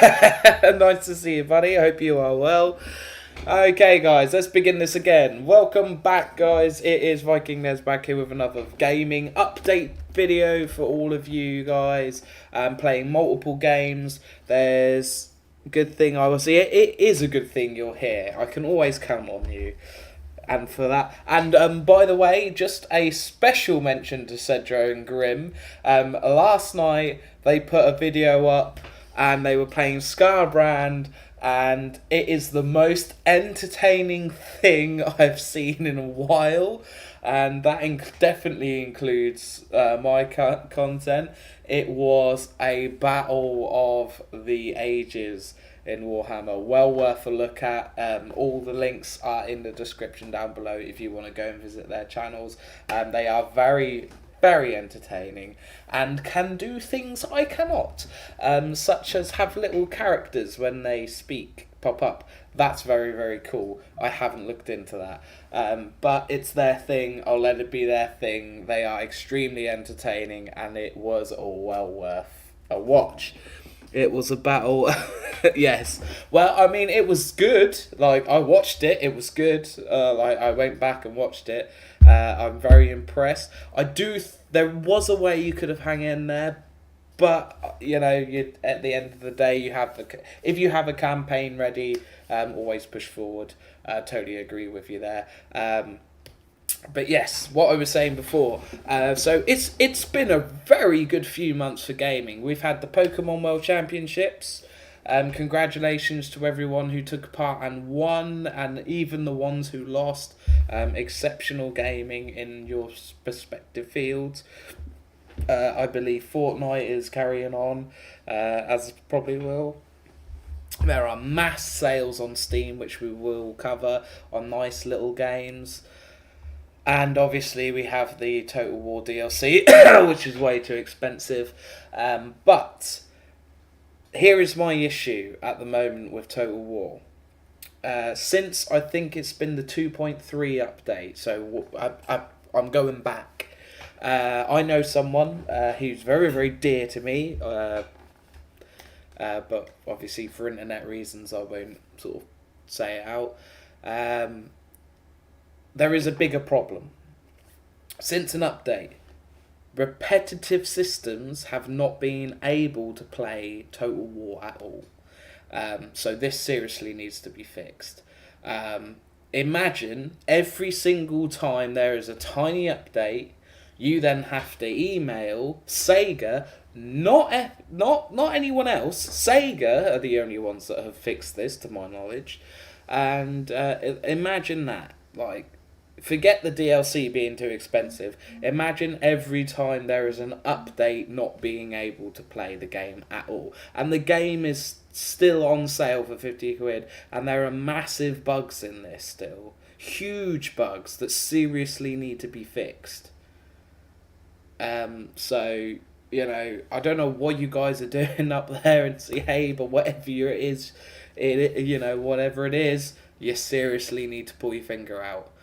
Nice to see you, buddy. I hope you are well. Okay, guys, let's begin this again. Welcome back, guys. It is Viking Nez back here with another gaming update video for all of you guys. Playing multiple games. There's good thing I will see. It is a good thing you're here. I can always count on you. And for that, and by the way, just a special mention to Cedro and Grim. Last night they put a video up and they were playing Scarbrand, and it is the most entertaining thing I've seen in a while, and that definitely includes my content. It was a battle of the ages in Warhammer. Well worth a look at. All the links are in the description down below if you want to go and visit their channels. They are very, very entertaining and can do things I cannot, such as have little characters when they speak pop up. That's very, very cool. I haven't looked into that, but it's their thing. I'll let it be their thing. They are extremely entertaining, and it was all well worth a watch. It was a battle. Yes. Well, I mean, it was good. Like, I watched it. It was good. I went back and watched it. I'm very impressed. There was a way you could have hung in there, but you at the end of the day, if you have a campaign ready, always push forward. Totally agree with you there. But yes, what I was saying before. So it's been a very good few months for gaming. We've had the Pokemon World Championships. Congratulations to everyone who took part and won, and even the ones who lost. Exceptional gaming in your respective fields. I believe Fortnite is carrying on, as probably will. There are mass sales on Steam, which we will cover on nice little games. And obviously we have the Total War DLC, which is way too expensive. But here is my issue at the moment with Total War. Since I think it's been the 2.3 update, so I'm going back. I know someone who's very, very dear to me, but obviously for internet reasons I won't sort of say it out. There is a bigger problem. Since an update, repetitive systems have not been able to play Total War at all. So this seriously needs to be fixed. Imagine every single time there is a tiny update, you then have to email Sega, not anyone else. Sega are the only ones that have fixed this, to my knowledge. And imagine that, like, forget the DLC being too expensive. Imagine every time there is an update not being able to play the game at all. And the game is still on sale for 50 quid. And there are massive bugs in this still. Huge bugs that seriously need to be fixed. So, I don't know what you guys are doing up there in CA, but whatever it is, whatever it is, you seriously need to pull your finger out.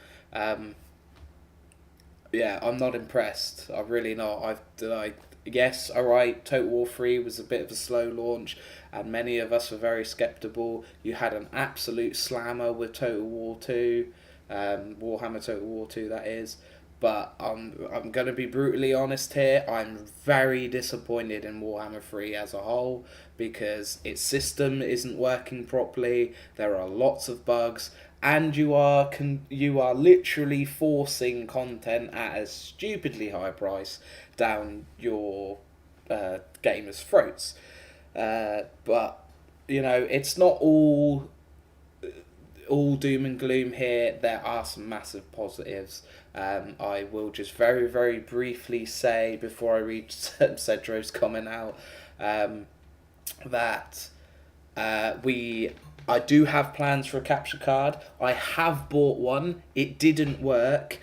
Yeah, I'm not impressed. I'm really not. Yes, alright, Total War 3 was a bit of a slow launch, and many of us were very sceptical. You had an absolute slammer with Total War 2, Warhammer Total War 2, that is. But I'm going to be brutally honest here. I'm very disappointed in Warhammer 3 as a whole, because its system isn't working properly. There are lots of bugs, and you are literally forcing content at a stupidly high price down your gamers' throats. But it's not all doom and gloom here. There are some massive positives. I will just very, very briefly say, before I read Cedro's comment out, that I do have plans for a capture card. I have bought one. It didn't work.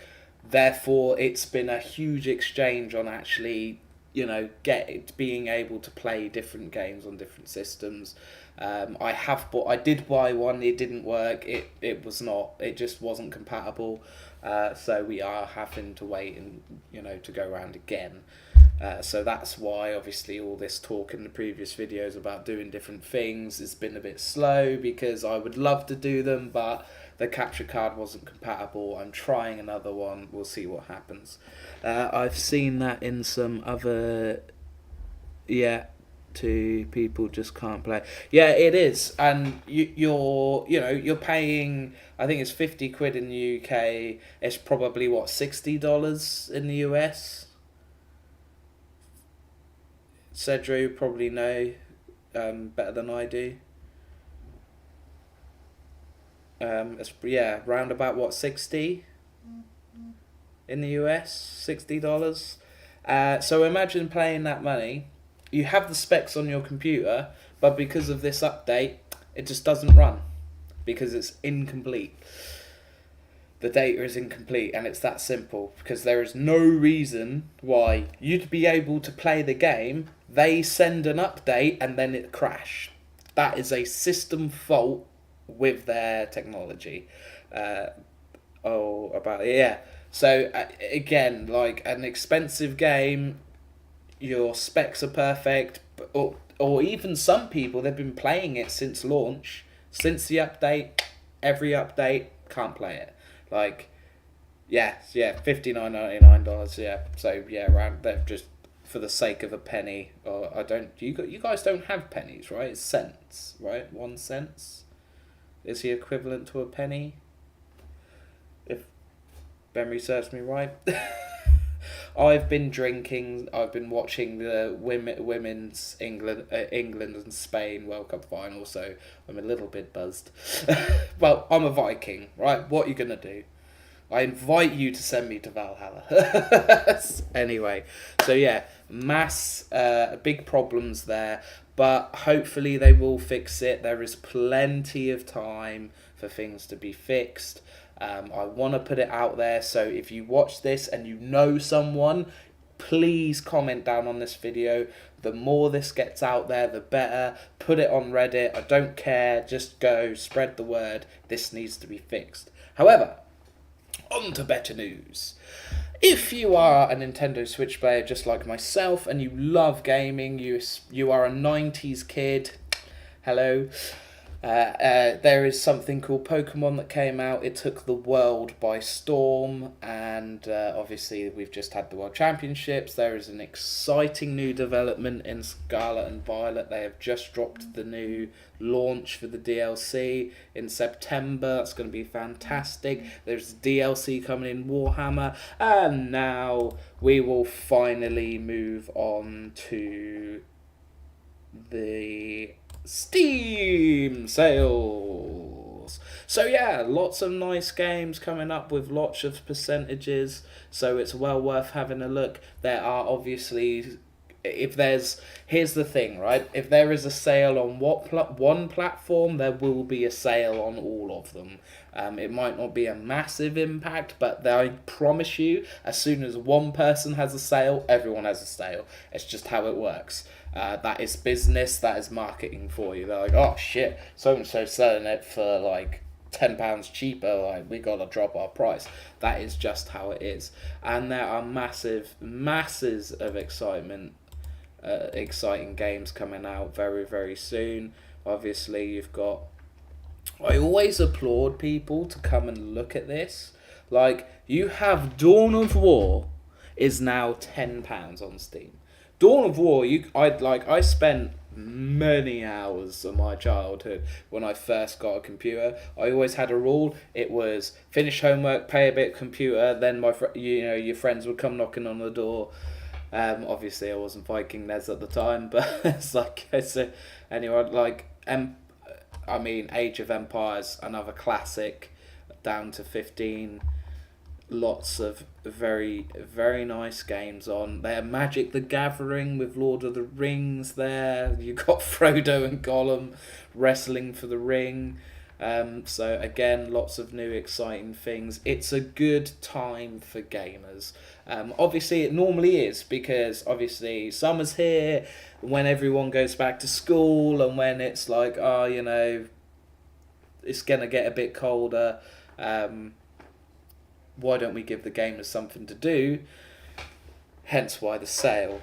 Therefore, it's been a huge exchange on actually, being able to play different games on different systems. I did buy one. It didn't work. It just wasn't compatible. So we are having to wait and to go around again. So that's why obviously all this talk in the previous videos about doing different things has been a bit slow, because I would love to do them, but the capture card wasn't compatible. I'm trying another one. We'll see what happens. I've seen that in some other... Yeah, two people just can't play. Yeah, it is. And you're paying, I think it's 50 quid in the UK. It's probably, what, $60 in the US? Cedro, you probably know better than I do. Round about, what, 60 in the US? $60. So imagine paying that money. You have the specs on your computer, but because of this update, it just doesn't run because it's incomplete. The data is incomplete, and it's that simple, because there is no reason why you'd be able to play the game. They send an update and then it crashed. That is a system fault with their technology. So again, like an expensive game, your specs are perfect, or even some people, they've been playing it since launch, since the update, every update, can't play it. Like, $59.99, yeah. So yeah, around that, just for the sake of a penny. Or I don't. You guys don't have pennies, right? It's cents, right? 1 cent is the equivalent to a penny, if memory serves me right. I've been drinking. I've been watching the women's England and Spain World Cup final, so I'm a little bit buzzed. Well, I'm a Viking, right? What are you gonna do? I invite you to send me to Valhalla. Anyway, so yeah, big problems there, but hopefully they will fix it. There is plenty of time for things to be fixed. I want to put it out there, so if you watch this and you know someone, please comment down on this video. The more this gets out there, the better. Put it on Reddit. I don't care. Just go, spread the word. This needs to be fixed. However, on to better news. If you are a Nintendo Switch player just like myself and you love gaming, you are a 90s kid, hello. There is something called Pokemon that came out. It took the world by storm, and obviously we've just had the World Championships. There is an exciting new development in Scarlet and Violet. They have just dropped the new launch for the DLC in September. That's going to be fantastic. There's DLC coming in Warhammer, and now we will finally move on to the Steam sales. So yeah, lots of nice games coming up with lots of percentages, so it's well worth having a look. There are obviously, here's the thing, right? If there is a sale on one platform, there will be a sale on all of them. It might not be a massive impact, but I promise you, as soon as one person has a sale, everyone has a sale. It's just how it works. That is business, that is marketing for you. They're like, oh shit, so-and-so selling it for like £10 cheaper, like we gotta drop our price. That is just how it is. And there are masses of exciting games coming out very, very soon. Obviously, you've got... I always applaud people to come and look at this. Like, you have Dawn of War is now £10 on Steam. Dawn of War, I spent many hours of my childhood when I first got a computer. I always had a rule. It was finish homework, pay a bit of computer, then your friends would come knocking on the door. Obviously, I wasn't Viking Nez at the time, but anyway, Age of Empires, another classic, down to 15. Lots of very, very nice games on there. Magic the Gathering with Lord of the Rings there. You got Frodo and Gollum wrestling for the ring. So again, lots of new exciting things. It's a good time for gamers. Obviously, it normally is, because obviously summer's here, when everyone goes back to school, and when it's like, it's gonna get a bit colder. Why don't we give the gamers something to do? Hence why the sale.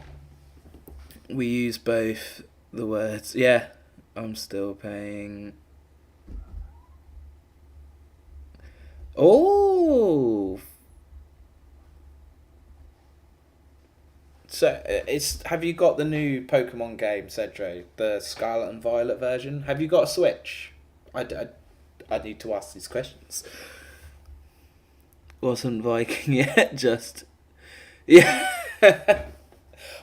We use both the words. Yeah, I'm still paying. Oh. So have you got the new Pokemon game, Cedro? The Scarlet and Violet version? Have you got a Switch? I need to ask these questions. Wasn't Viking yet, just... Yeah.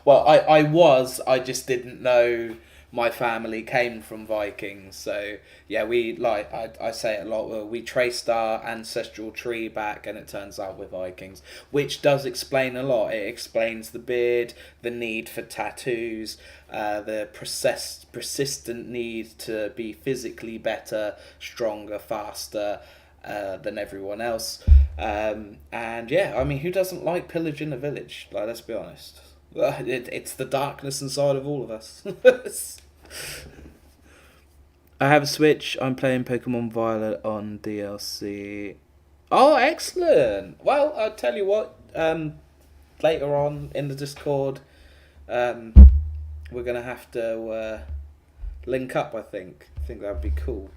Well, I just didn't know my family came from Vikings. So, yeah, I say it a lot, we traced our ancestral tree back and it turns out we're Vikings. Which does explain a lot. It explains the beard, the need for tattoos, the persistent need to be physically better, stronger, faster than everyone else. And yeah, I mean, who doesn't like pillaging a village? Like, let's be honest. It's the darkness inside of all of us. I have a Switch. I'm playing Pokemon Violet on DLC. Oh, excellent! Well, I'll tell you what. Later on in the Discord, we're gonna have to link up. I think that'd be cool.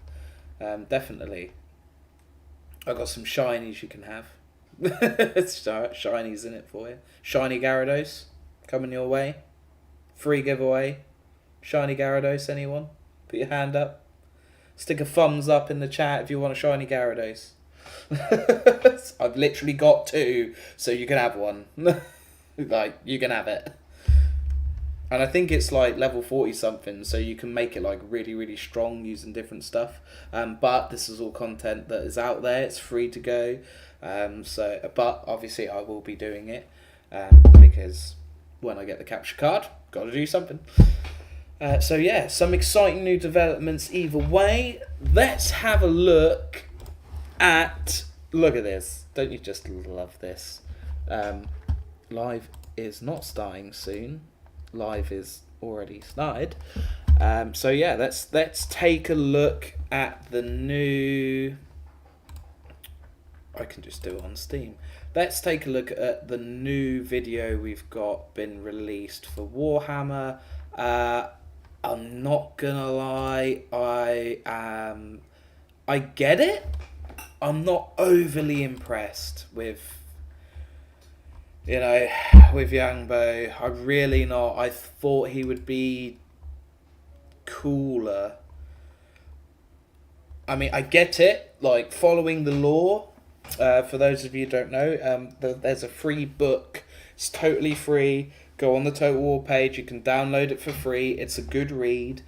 Definitely. I got some shinies you can have. Shinies in it for you. Shiny Gyarados coming your way. Free giveaway. Shiny Gyarados, anyone? Put your hand up. Stick a thumbs up in the chat if you want a shiny Gyarados. I've literally got 2, so you can have one. Like, you can have it. And I think it's like level 40 something, so you can make it like really, really strong using different stuff. But this is all content that is out there. It's free to go. But obviously I will be doing it because when I get the capture card, got to do something. So yeah, some exciting new developments either way. Let's have a look at... Look at this. Don't you just love this? Live is not starting soon. Live is already started. So yeah, let's take a look at the new... I can just do it on Steam. Let's take a look at the new video we've got been released for Warhammer. I'm not gonna lie, I get it. I'm not overly impressed with, with Youngbo. I'm really not. I thought he would be cooler. I mean, I get it, like, following the lore. For those of you who don't know, there's a free book. It's totally free. Go on the Total War page. You can download it for free. It's a good read.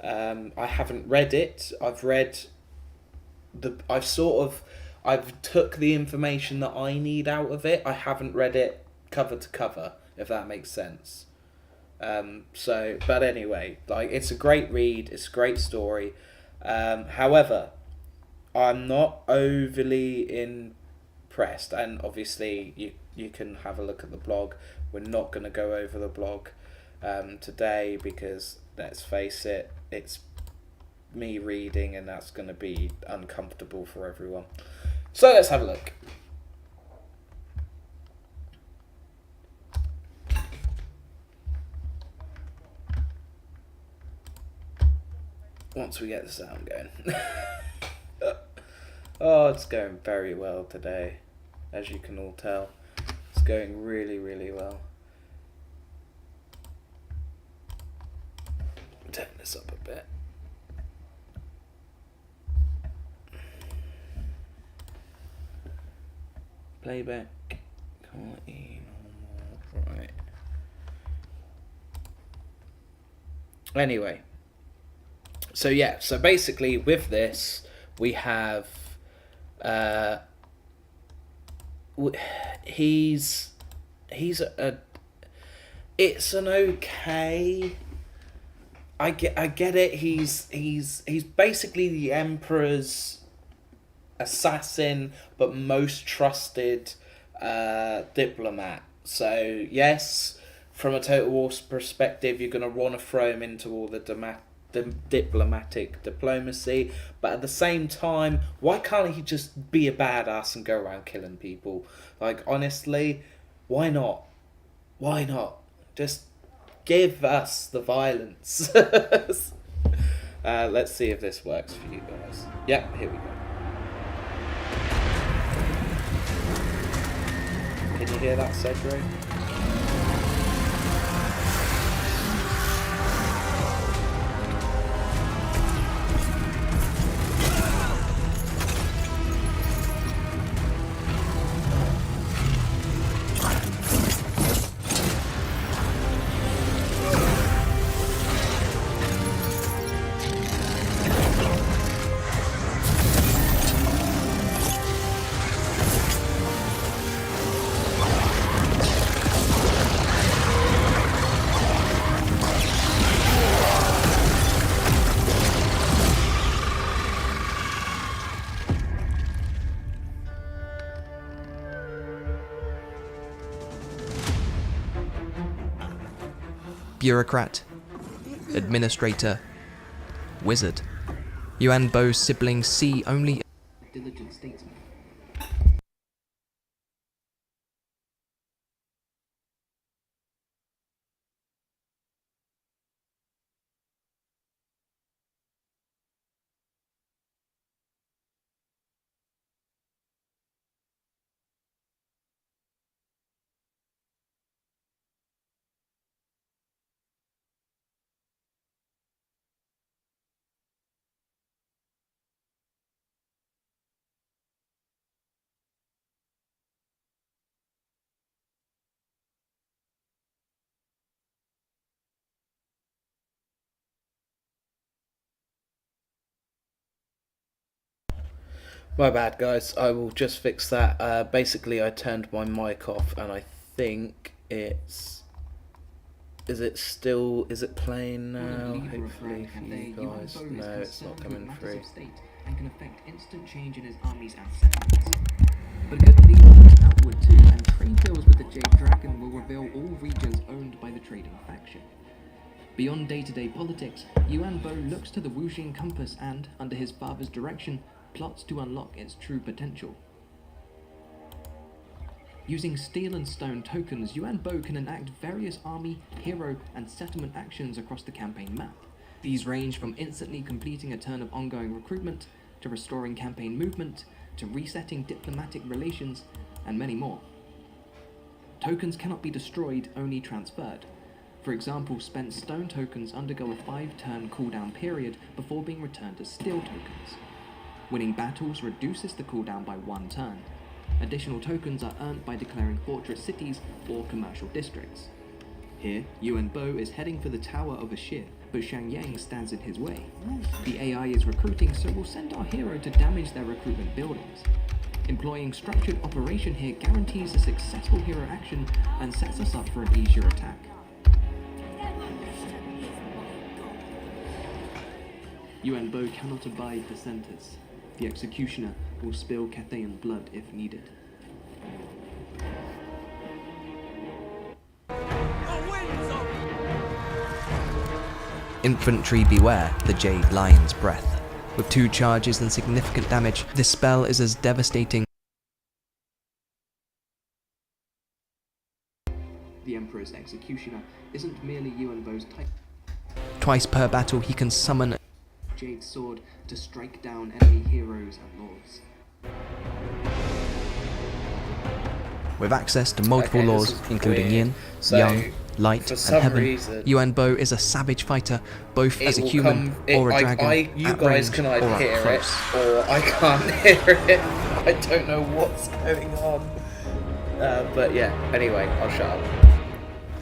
I haven't read it. I've took the information that I need out of it. I haven't read it cover to cover, if that makes sense. But anyway, like, it's a great read. It's a great story. However, I'm not overly impressed, and obviously you can have a look at the blog. We're not going to go over the blog today because, let's face it, it's me reading and that's going to be uncomfortable for everyone. So let's have a look. Once we get the sound going. Oh, it's going very well today, as you can all tell. It's going really, really well. Turn this up a bit. Playback quality normal, right. Anyway, so yeah, so basically with this we have he's it's an okay. I get it. He's basically the Emperor's assassin, but most trusted diplomat. So yes, from a Total War perspective, you're gonna want to throw him into all the diplomatic diplomacy, but at the same time, why can't he just be a badass and go around killing people? Like, honestly, why not? Why not? Just give us the violence. Let's see if this works for you guys. Yep, here we go. Can you hear that, Cedro? Bureaucrat, administrator, wizard. Yuan Bo's siblings see only a diligent statesman. My bad, guys. I will just fix that. Basically, I turned my mic off, and I think it's... Is it playing now? Hopefully for you guys. No, it's not coming through. And can affect instant change in his armies and settlements. But a good lead looks outward too, and trade deals with the Jade Dragon will reveal all regions owned by the trading faction. Beyond day-to-day politics, Yuan Bo looks to the Wuxing compass and, under his father's direction, plots to unlock its true potential. Using steel and stone tokens, Yuan Bo can enact various army, hero, and settlement actions across the campaign map. These range from instantly completing a turn of ongoing recruitment, to restoring campaign movement, to resetting diplomatic relations, and many more. Tokens cannot be destroyed, only transferred. For example, spent stone tokens undergo a 5-turn cooldown period before being returned as steel tokens. Winning battles reduces the cooldown by 1 turn. Additional tokens are earned by declaring fortress cities or commercial districts. Here, Yuan Bo is heading for the Tower of Ashir, but Shang Yang stands in his way. The AI is recruiting, so we'll send our hero to damage their recruitment buildings. Employing structured operation here guarantees a successful hero action and sets us up for an easier attack. Yuan Bo cannot abide dissenters. The executioner will spill Cathayan blood if needed. Infantry beware the Jade Lion's Breath. With 2 charges and significant damage, this spell is as devastating. The Emperor's executioner isn't merely Yuan Bo's type. Twice per battle he can summon Jade Sword to strike down enemy heroes and lords. With access to multiple laws, including Yin, Yang, Light, and Heaven, Yuan Bo is a savage fighter, both as a human or a dragon. You guys can either hear it, or I can't hear it. I don't know what's going on. But yeah, anyway, I'll shut up.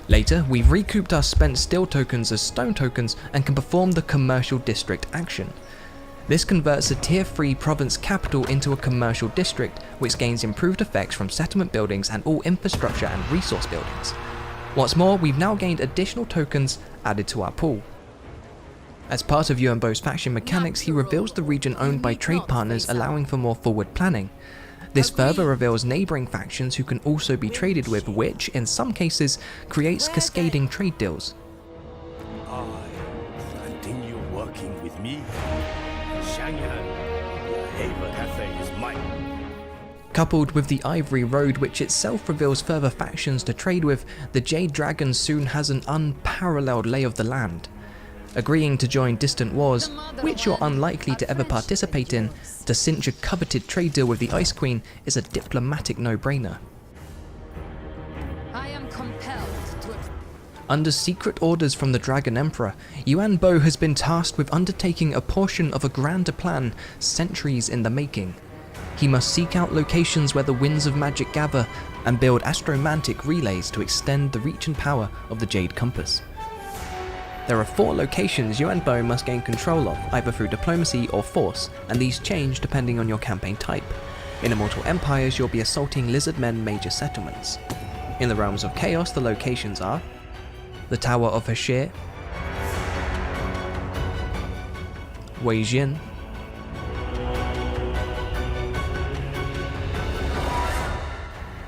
Later, we've recouped our spent steel tokens as stone tokens and can perform the commercial district action. This converts a tier 3 province capital into a commercial district, which gains improved effects from settlement buildings and all infrastructure and resource buildings. What's more, we've now gained additional tokens added to our pool. As part of Yuan Bo's faction mechanics, he reveals the region owned by trade partners, allowing for more forward planning. This further reveals neighbouring factions who can also be traded with, which, in some cases, creates cascading trade deals. Continue working with me. Shang Yang, the Haven Cafe is mine. Coupled with the Ivory Road, which itself reveals further factions to trade with, the Jade Dragon soon has an unparalleled lay of the land. Agreeing to join distant wars, which you're unlikely to ever participate in, to cinch a coveted trade deal with the Ice Queen is a diplomatic no-brainer. I am compelled to. Under secret orders from the Dragon Emperor, Yuan Bo has been tasked with undertaking a portion of a grander plan centuries in the making. He must seek out locations where the winds of magic gather and build astromantic relays to extend the reach and power of the Jade Compass. There are 4 locations Yuan Bo must gain control of, either through diplomacy or force, and these change depending on your campaign type. In Immortal Empires, you'll be assaulting Lizardmen major settlements. In the Realms of Chaos, the locations are the Tower of Hashir, Weijin,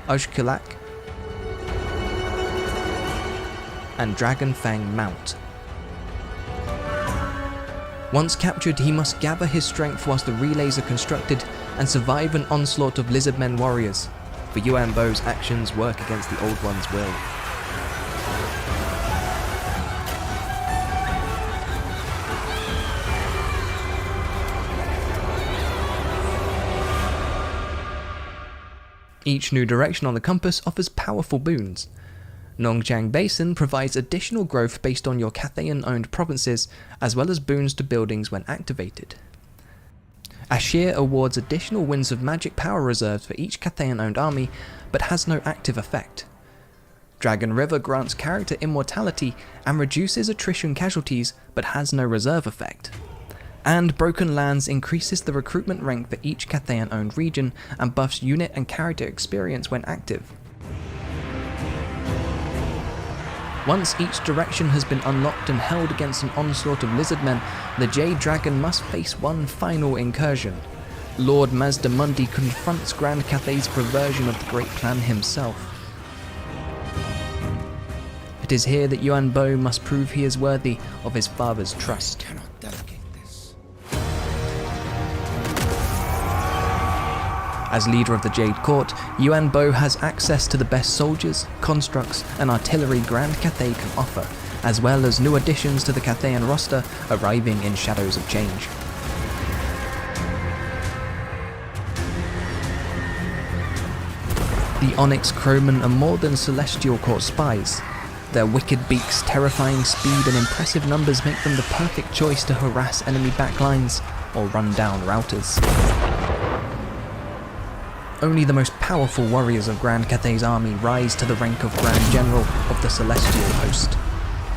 Ujkulak, and Dragonfang Mount. Once captured, he must gather his strength whilst the relays are constructed and survive an onslaught of Lizardmen warriors, for Yuan Bo's actions work against the Old One's will. Each new direction on the compass offers powerful boons. Nongjiang Basin provides additional growth based on your Cathayan-owned provinces, as well as boons to buildings when activated. Ashir awards additional winds of magic power reserves for each Cathayan-owned army, but has no active effect. Dragon River grants character immortality and reduces attrition casualties, but has no reserve effect. And Broken Lands increases the recruitment rank for each Cathayan-owned region and buffs unit and character experience when active. Once each direction has been unlocked and held against an onslaught of Lizardmen, the Jade Dragon must face one final incursion. Lord Mazdamundi confronts Grand Cathay's perversion of the Great Plan himself. It is here that Yuan Bo must prove he is worthy of his father's trust. As leader of the Jade Court, Yuan Bo has access to the best soldiers, constructs, and artillery Grand Cathay can offer, as well as new additions to the Cathayan roster arriving in Shadows of Change. The Onyx Crowmen are more than Celestial Court spies. Their wicked beaks, terrifying speed, and impressive numbers make them the perfect choice to harass enemy backlines or run down routers. Only the most powerful warriors of Grand Cathay's army rise to the rank of Grand General of the Celestial Host.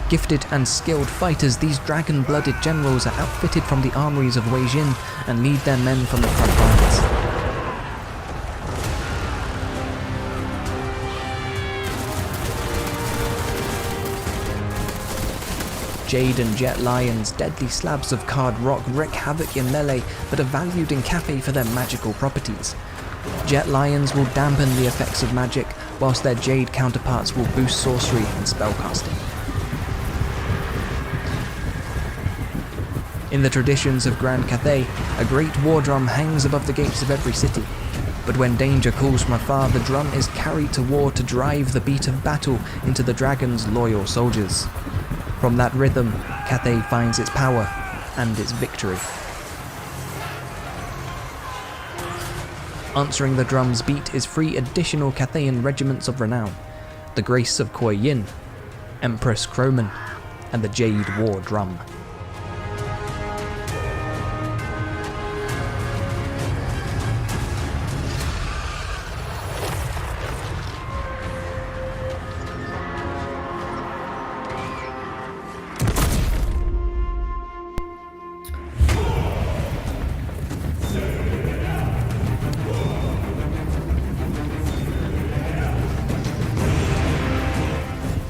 Gifted and skilled fighters, these dragon-blooded generals are outfitted from the armories of Weijin and lead their men from the front lines. Jade and Jet Lions, deadly slabs of card rock, wreak havoc in melee, but are valued in Cathay for their magical properties. Jet Lions will dampen the effects of magic, whilst their Jade counterparts will boost sorcery and spellcasting. In the traditions of Grand Cathay, a great war drum hangs above the gates of every city. But when danger calls from afar, the drum is carried to war to drive the beat of battle into the dragon's loyal soldiers. From that rhythm, Cathay finds its power and its victory. Answering the drum's beat is 3 additional Cathayan regiments of renown: the Grace of Kuei Yin, Empress Crowman, and the Jade War Drum.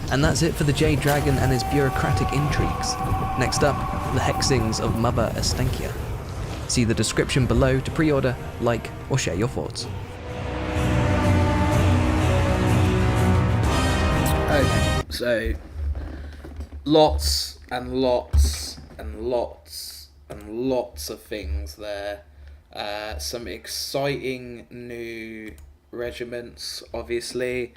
And that's it for the Jade Dragon and his bureaucratic intrigues. Next up, the hexings of Mother Estenkia. See the description below to pre-order, like, or share your thoughts. Okay, so lots and lots and lots and lots of things there Some exciting new regiments, obviously.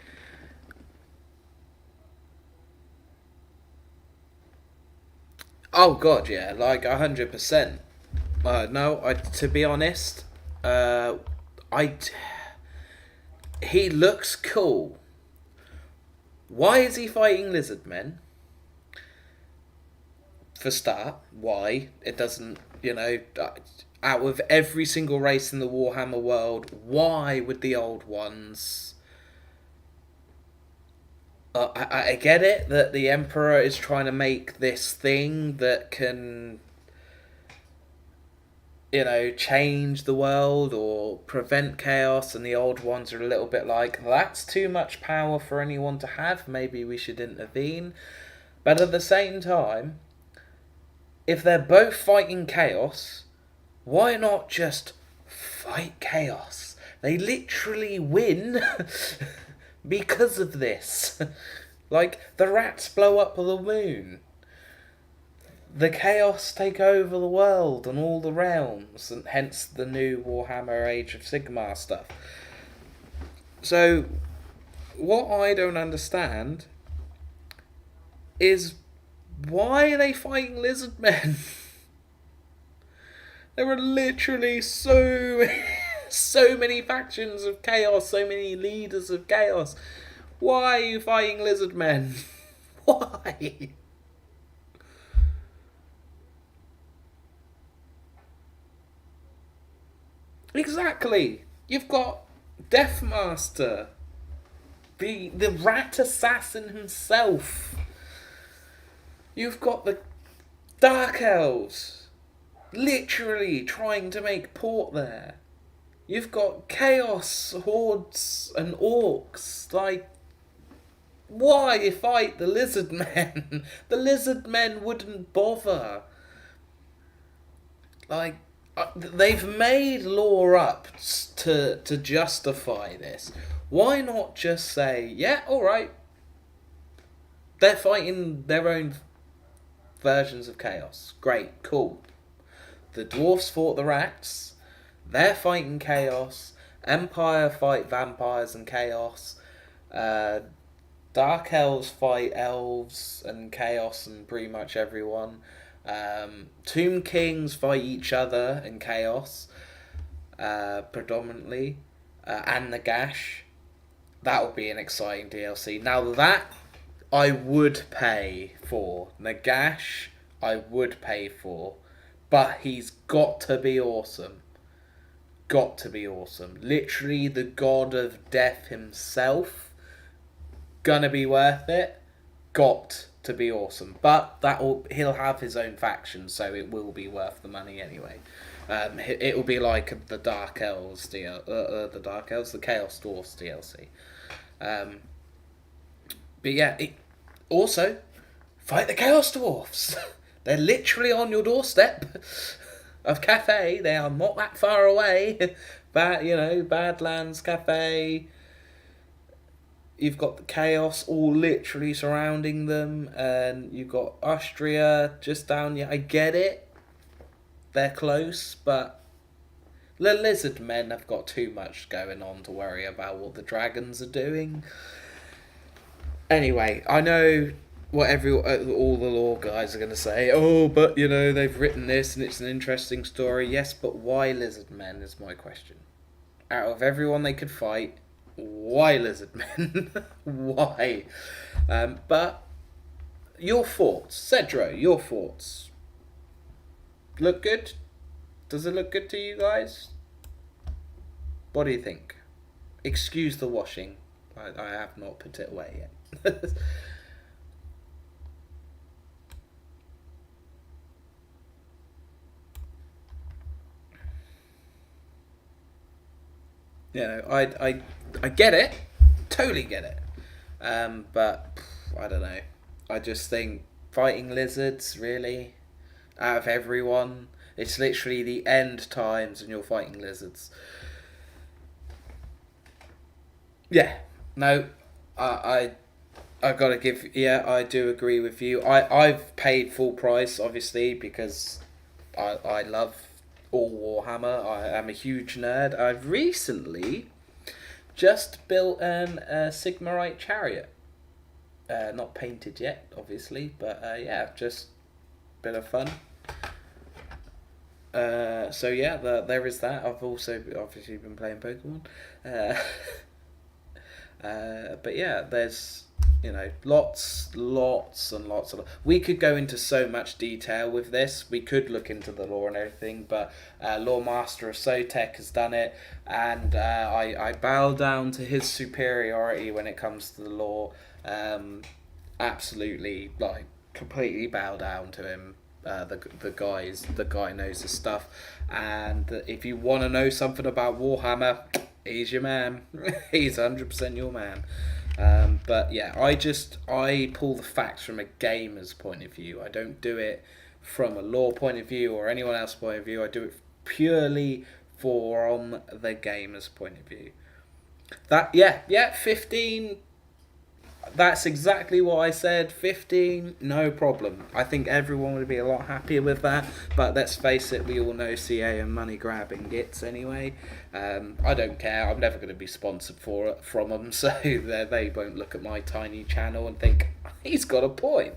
Oh god, yeah, like 100%. No, to be honest, I he looks cool. Why is he fighting lizard men? For start, why? It doesn't, out of every single race in the Warhammer world, why would the old ones... I get it that the Emperor is trying to make this thing that can, change the world or prevent chaos, and the old ones are a little bit like, that's too much power for anyone to have, maybe we should intervene. But at the same time, if they're both fighting chaos, why not just fight chaos? They literally win because of this. Like, the rats blow up the moon. The chaos take over the world and all the realms, and hence the new Warhammer Age of Sigmar stuff. So, what I don't understand is, why are they fighting lizard men? There are literally so many factions of chaos, so many leaders of chaos. Why are you fighting lizard men? Why? Exactly. You've got Deathmaster, the rat assassin himself. You've got the Dark Elves, literally trying to make port there. You've got Chaos Hordes and Orcs. Like, why fight the Lizard Men? The Lizard Men wouldn't bother. Like, they've made lore up to justify this. Why not just say, yeah, alright, they're fighting their own versions of chaos. Great, cool. The dwarfs fought the rats. They're fighting chaos. Empire fight vampires and chaos. Dark elves fight elves and chaos and pretty much everyone. Tomb Kings fight each other in chaos, predominantly, and Nagash. That would be an exciting DLC. Now that I would pay for. Nagash, I would pay for, but he's got to be awesome. Got to be awesome. Literally the god of death himself. Gonna be worth it. Got to be awesome. But he'll have his own faction, so it will be worth the money anyway. It will be like the Dark Elves the Chaos Dwarfs DLC. But yeah, also fight the Chaos Dwarfs. They're literally on your doorstep of Cafe. They are not that far away. Badlands Cafe. You've got the chaos all literally surrounding them, and you've got Austria just down here. I get it. They're close, but the lizard men have got too much going on to worry about what the dragons are doing. Anyway, I know what all the lore guys are going to say. Oh, but, they've written this and it's an interesting story. Yes, but why lizard men is my question. Out of everyone they could fight, why lizard men? Why? But your thoughts, Cedro, your thoughts. Look good? Does it look good to you guys? What do you think? Excuse the washing. I have not put it away yet. I get it, totally get it, but I don't know. I just think fighting lizards, really, out of everyone, it's literally the end times and you're fighting lizards. Yeah, no, I gotta give. Yeah, I do agree with you. I've paid full price, obviously, because I love all Warhammer. I am a huge nerd. I've recently just built an Sigmarite chariot. Not painted yet, obviously, but yeah, just a bit of fun. So yeah, there is that. I've also obviously been playing Pokemon. But yeah, there's, you know, lots and lots of. We could go into so much detail with this. We could look into the lore and everything, but Lore Master of Sotek has done it, and I bow down to his superiority when it comes to the lore. Absolutely, like, completely bow down to him. The guy knows his stuff, and if you want to know something about Warhammer, he's your man. He's 100% your man. But yeah, I pull the facts from a gamer's point of view. I don't do it from a lore point of view or anyone else's point of view. I do it purely from the gamer's point of view. 15. That's exactly what I said. 15, no problem. I think everyone would be a lot happier with that. But let's face it, we all know CA and money grabbing gets anyway. I don't care. I'm never going to be sponsored from them, so they won't look at my tiny channel and think he's got a point.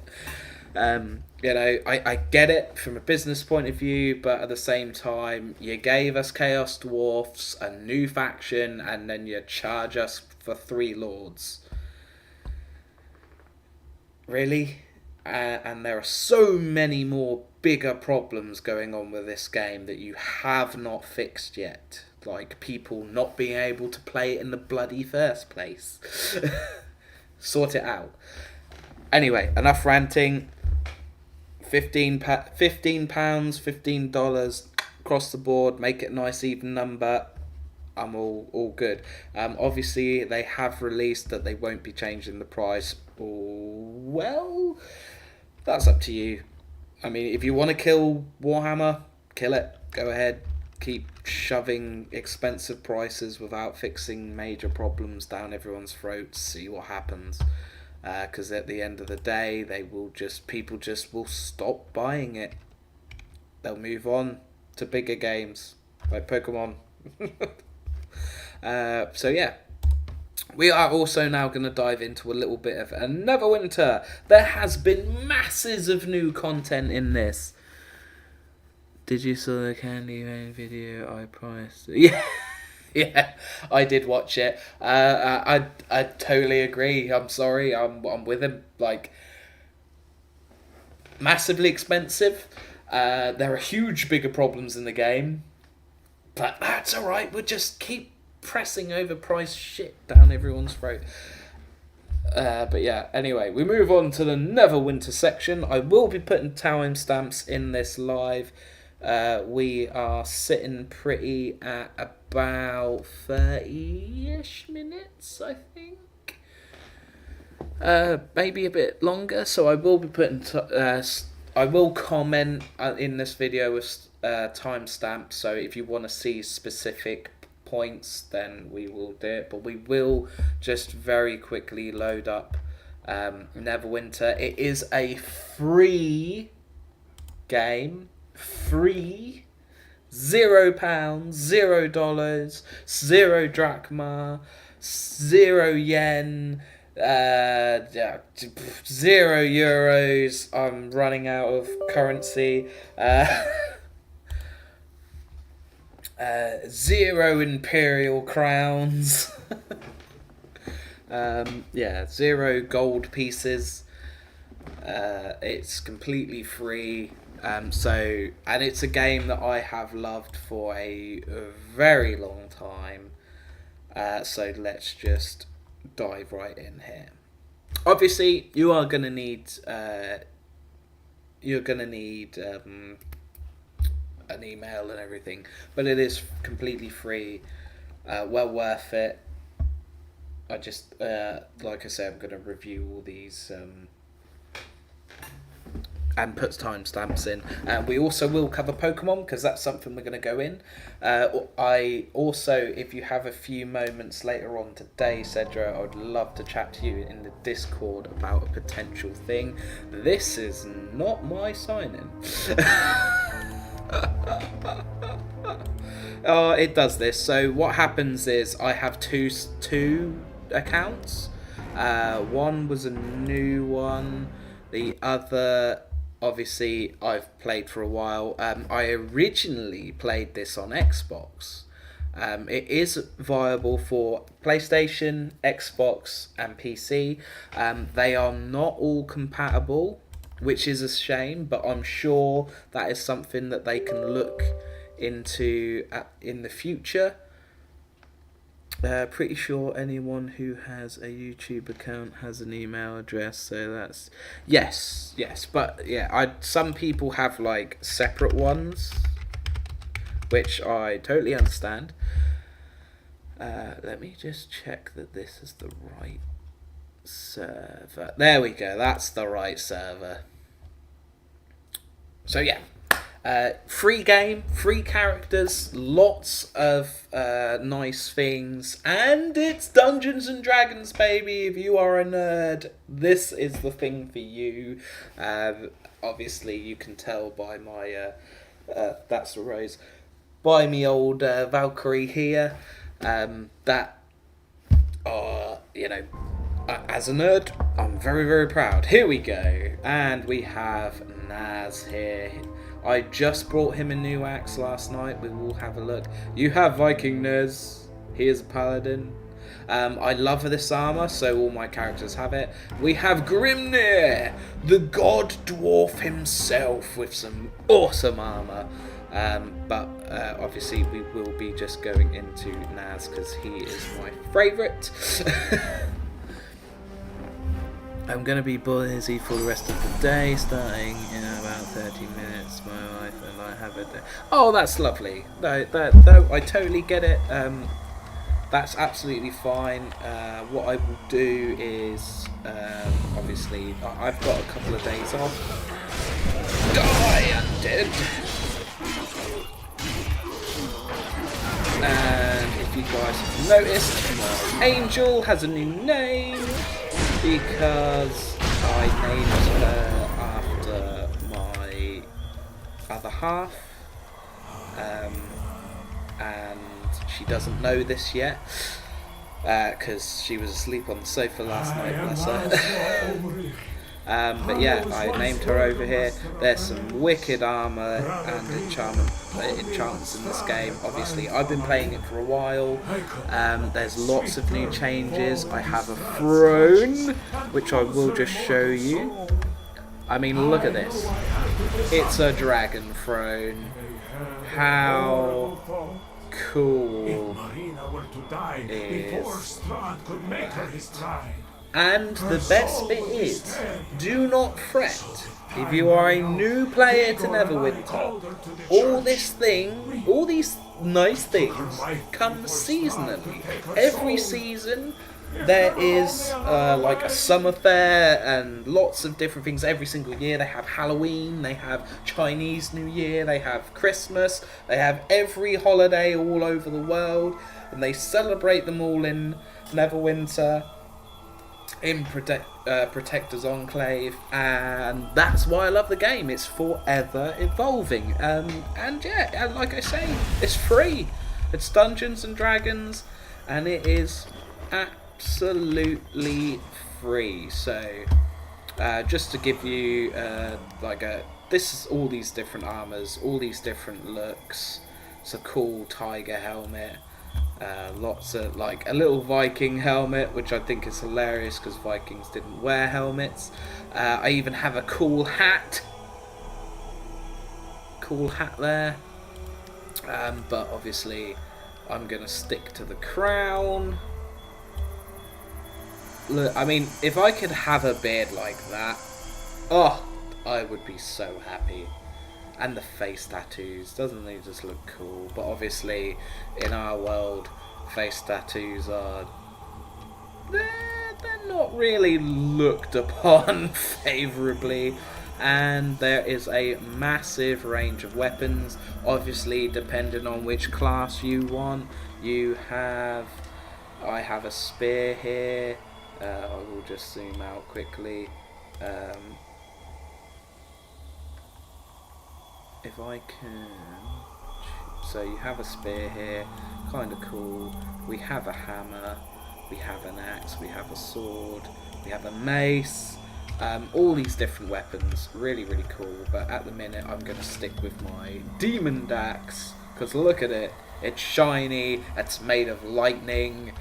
You know, I get it from a business point of view, but at the same time, you gave us Chaos Dwarfs, a new faction, and then you charge us for 3 lords. Really? And there are so many more bigger problems going on with this game that you have not fixed yet. Like people not being able to play it in the bloody first place. Sort it out. Anyway, enough ranting. £15, $15 across the board. Make it a nice even number. I'm all good. Obviously, they have released that they won't be changing the price. Well, that's up to you. I mean, if you want to kill Warhammer, kill it. Go ahead. Keep shoving expensive prices without fixing major problems down everyone's throats. See what happens. Because at the end of the day, people just will stop buying it. They'll move on to bigger games like Pokemon. So yeah, we are also now going to dive into a little bit of Neverwinter. There has been masses of new content in this. Did you saw the Candyman video? I promised. Yeah, yeah, I did watch it. I totally agree. I'm sorry. I'm with him. Like, massively expensive. There are huge bigger problems in the game. But that's alright, we'll just keep pressing overpriced shit down everyone's throat. But yeah, anyway, we move on to the Neverwinter section. I will be putting timestamps in this live. We are sitting pretty at about 30-ish minutes, I think. Maybe a bit longer, so I will be putting... I will comment in this video with timestamps, so if you want to see specific points, then we will do it. But we will just very quickly load up Neverwinter. It is a free game. Free. £0, $0, 0 drachma, 0 yen, €0. I'm running out of currency. 0 imperial crowns. 0 gold pieces. It's completely free. And it's a game that I have loved for a very long time. So let's just dive right in here. Obviously, you are gonna need an email and everything, but it is completely free. Well worth it. I just like I said, I'm gonna review all these and puts timestamps in. We also will cover Pokemon because that's something we're going to go in. I also, if you have a few moments later on today, Cedra, I would love to chat to you in the Discord about a potential thing. This is not my sign-in. Oh, it does this. So what happens is I have two accounts. One was a new one. The other, obviously, I've played for a while. I originally played this on Xbox. It is viable for PlayStation, Xbox, and PC. They are not all compatible, which is a shame, but I'm sure that is something that they can look into in the future. Pretty sure anyone who has a YouTube account has an email address, so that's yes, but yeah, some people have like separate ones, which I totally understand. Let me just check that this is the right server. There we go, that's the right server. So yeah, free game, free characters, lots of nice things, and it's Dungeons and Dragons, baby. If you are a nerd, this is the thing for you. Obviously, you can tell by my that's the rose, by me old Valkyrie here, that you know. As a nerd, I'm very, very proud. Here we go. And we have Naz here. I just brought him a new axe last night. We will have a look. You have Viking, Naz. He is a paladin. I love this armor, so all my characters have it. We have Grimnir, the god dwarf himself, with some awesome armor. But obviously we will be just going into Naz because he is my favourite. I'm going to be busy for the rest of the day, starting in about 30 minutes. My wife and I have a day. Oh, that's lovely. No, I totally get it. That's absolutely fine. What I will do is, obviously, I've got a couple of days off. Die, undead! And if you guys have noticed, my angel has a new name, because I named her after my other half, and she doesn't know this yet, because she was asleep on the sofa last night, bless her. But yeah, I named her over here. There's some wicked armour and enchantments in this game. Obviously, I've been playing it for a while. There's lots of new changes. I have a throne, which I will just show you. I mean, look at this. It's a dragon throne. How cool is that? And the best bit is, do not fret. If you are a new player to Neverwinter, all these nice things come seasonally. Every season there is like a summer fair and lots of different things every single year. They have Halloween, they have Chinese New Year, they have Christmas, they have every holiday all over the world, and they celebrate them all in Neverwinter, in Protector's Enclave, and that's why I love the game. It's forever evolving, and yeah, like I say, it's free. It's Dungeons and Dragons, and it is absolutely free. So just to give you this is all these different armors, all these different looks. It's a cool tiger helmet. Lots of, like, a little Viking helmet, which I think is hilarious because Vikings didn't wear helmets. I even have a cool hat. Cool hat there. But obviously I'm going to stick to the crown. Look, I mean, if I could have a beard like that, oh, I would be so happy. And the face tattoos, doesn't they just look cool? But obviously, in our world, face tattoos are... They're not really looked upon favourably. And there is a massive range of weapons. Obviously, depending on which class you want. I have a spear here. I will just zoom out quickly. If I can choose So you have a spear here, kind of cool. We have a hammer, we have an axe, we have a sword, we have a mace. All these different weapons, really, really cool. But at the minute, I'm going to stick with my demon axe, because look at it. It's shiny, it's made of lightning.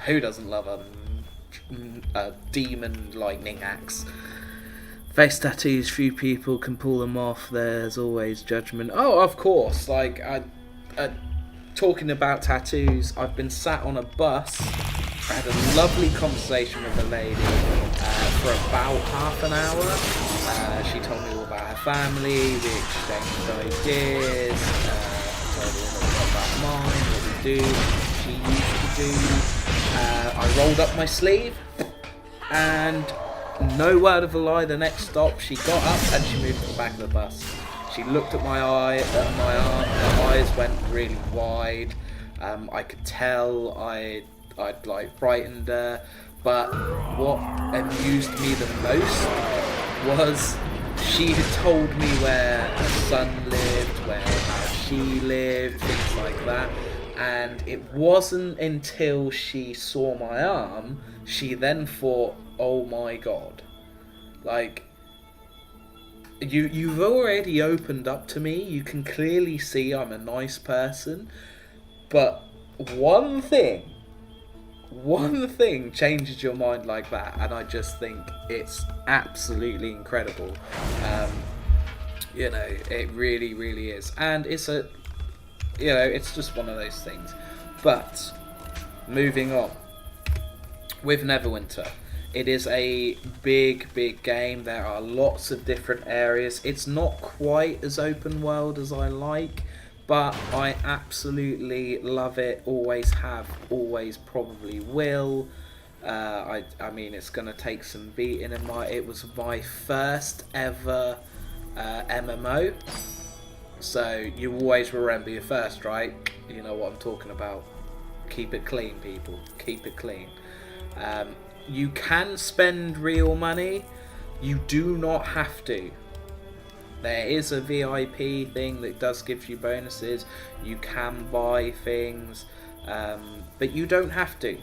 Who doesn't love a demon lightning axe? Face tattoos, few people can pull them off. There's always judgment. Oh, of course. Like, talking about tattoos, I've been sat on a bus. I had a lovely conversation with a lady for about half an hour. She told me all about her family. We exchanged ideas. I told her all about mine, what we do, she used to do. I rolled up my sleeve, and no word of a lie, the next stop, she got up and she moved to the back of the bus. She looked at my eye, at my arm. Her eyes went really wide. I could tell I'd like frightened her, but what amused me the most was she had told me where her son lived, where she lived, things like that. And it wasn't until she saw my arm, she then thought, oh my god, like, you've already opened up to me, you can clearly see I'm a nice person, but one thing changes your mind like that, and I just think it's absolutely incredible. It really, really is, and it's just one of those things. But moving on with Neverwinter, it is a big game. There are lots of different areas. It's not quite as open world as I like, but I absolutely love it. Always have, always probably will. I mean, it's gonna take some beating. It was my first ever MMO. So you always remember your first, right? You know what I'm talking about. Keep it clean, people. Keep it clean. You can spend real money. You do not have to. There is a VIP thing that does give you bonuses. You can buy things, but you don't have to.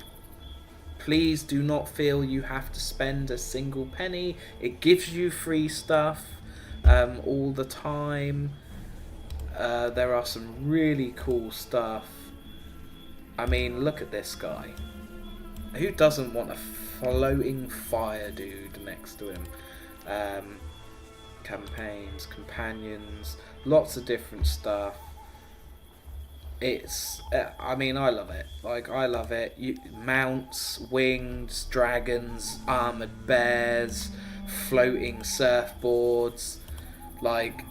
Please do not feel you have to spend a single penny. It gives you free stuff all the time. There are some really cool stuff. I mean, look at this guy. Who doesn't want a floating fire dude next to him? Campaigns, companions, lots of different stuff. It's, I mean, I love it. Like, I love it. Mounts, wings, dragons, armored bears, floating surfboards. Like,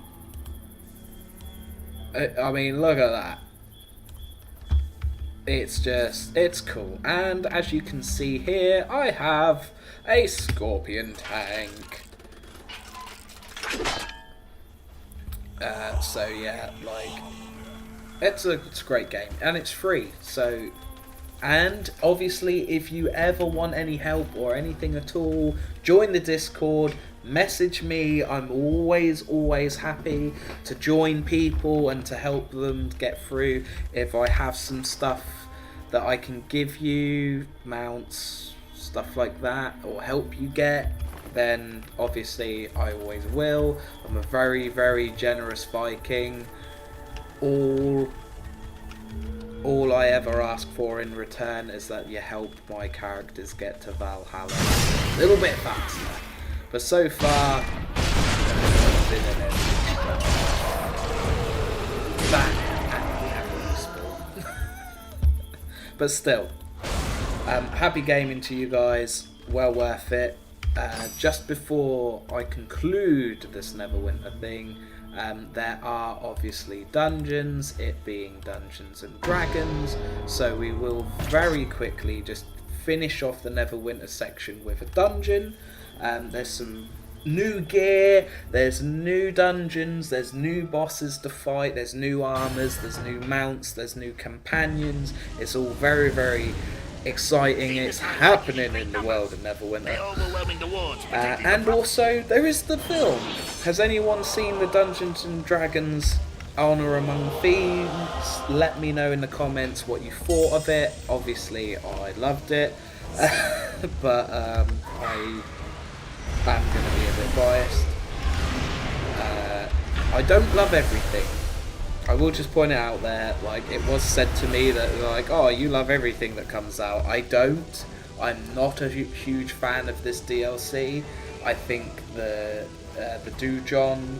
I mean, look at that. It's cool. And as you can see here, I have a scorpion tank. So yeah, like, it's a great game, and it's free. So, and obviously, if you ever want any help or anything at all, join the Discord. Message me. I'm always happy to join people and to help them get through. If I have some stuff that I can give you, mounts, stuff like that, or help you get, then obviously I always will. I'm a very generous Viking. All I ever ask for in return is that you help my characters get to Valhalla a little bit faster. But so far, but still, happy gaming to you guys. Well worth it. Just before I conclude this Neverwinter thing, there are obviously dungeons, it being Dungeons and Dragons, so we will very quickly just finish off the Neverwinter section with a dungeon. There's some new gear, there's new dungeons, there's new bosses to fight, there's new armors, there's new mounts, there's new companions. It's all very exciting. It's happening in the world of Neverwinter. And also, there is the film. Has anyone seen the Dungeons and Dragons Honor Among Thieves. Let me know in the comments what you thought of it. Obviously, I loved it, but I am going to be a bit biased. I don't love everything. I will just point it out there. Like, it was said to me that, like, oh, you love everything that comes out. I don't. I'm not a huge fan of this DLC. I think the Dujon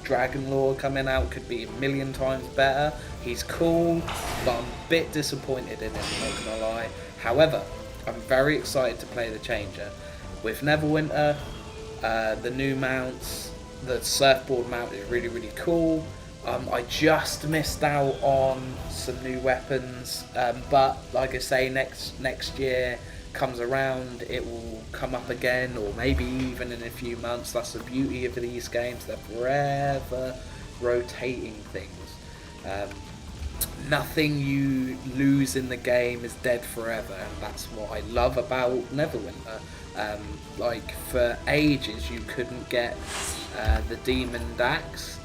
Dragon Lore coming out could be a million times better. He's cool, but I'm a bit disappointed in him, not gonna lie. However, I'm very excited to play the Changer. With Neverwinter, the new mounts, the surfboard mount is really, really cool. I just missed out on some new weapons, but like I say, next year comes around, it will come up again, or maybe even in a few months. That's the beauty of these games, they're forever rotating things. Nothing you lose in the game is dead forever, and that's what I love about Neverwinter. Like, for ages you couldn't get the Demon Dax,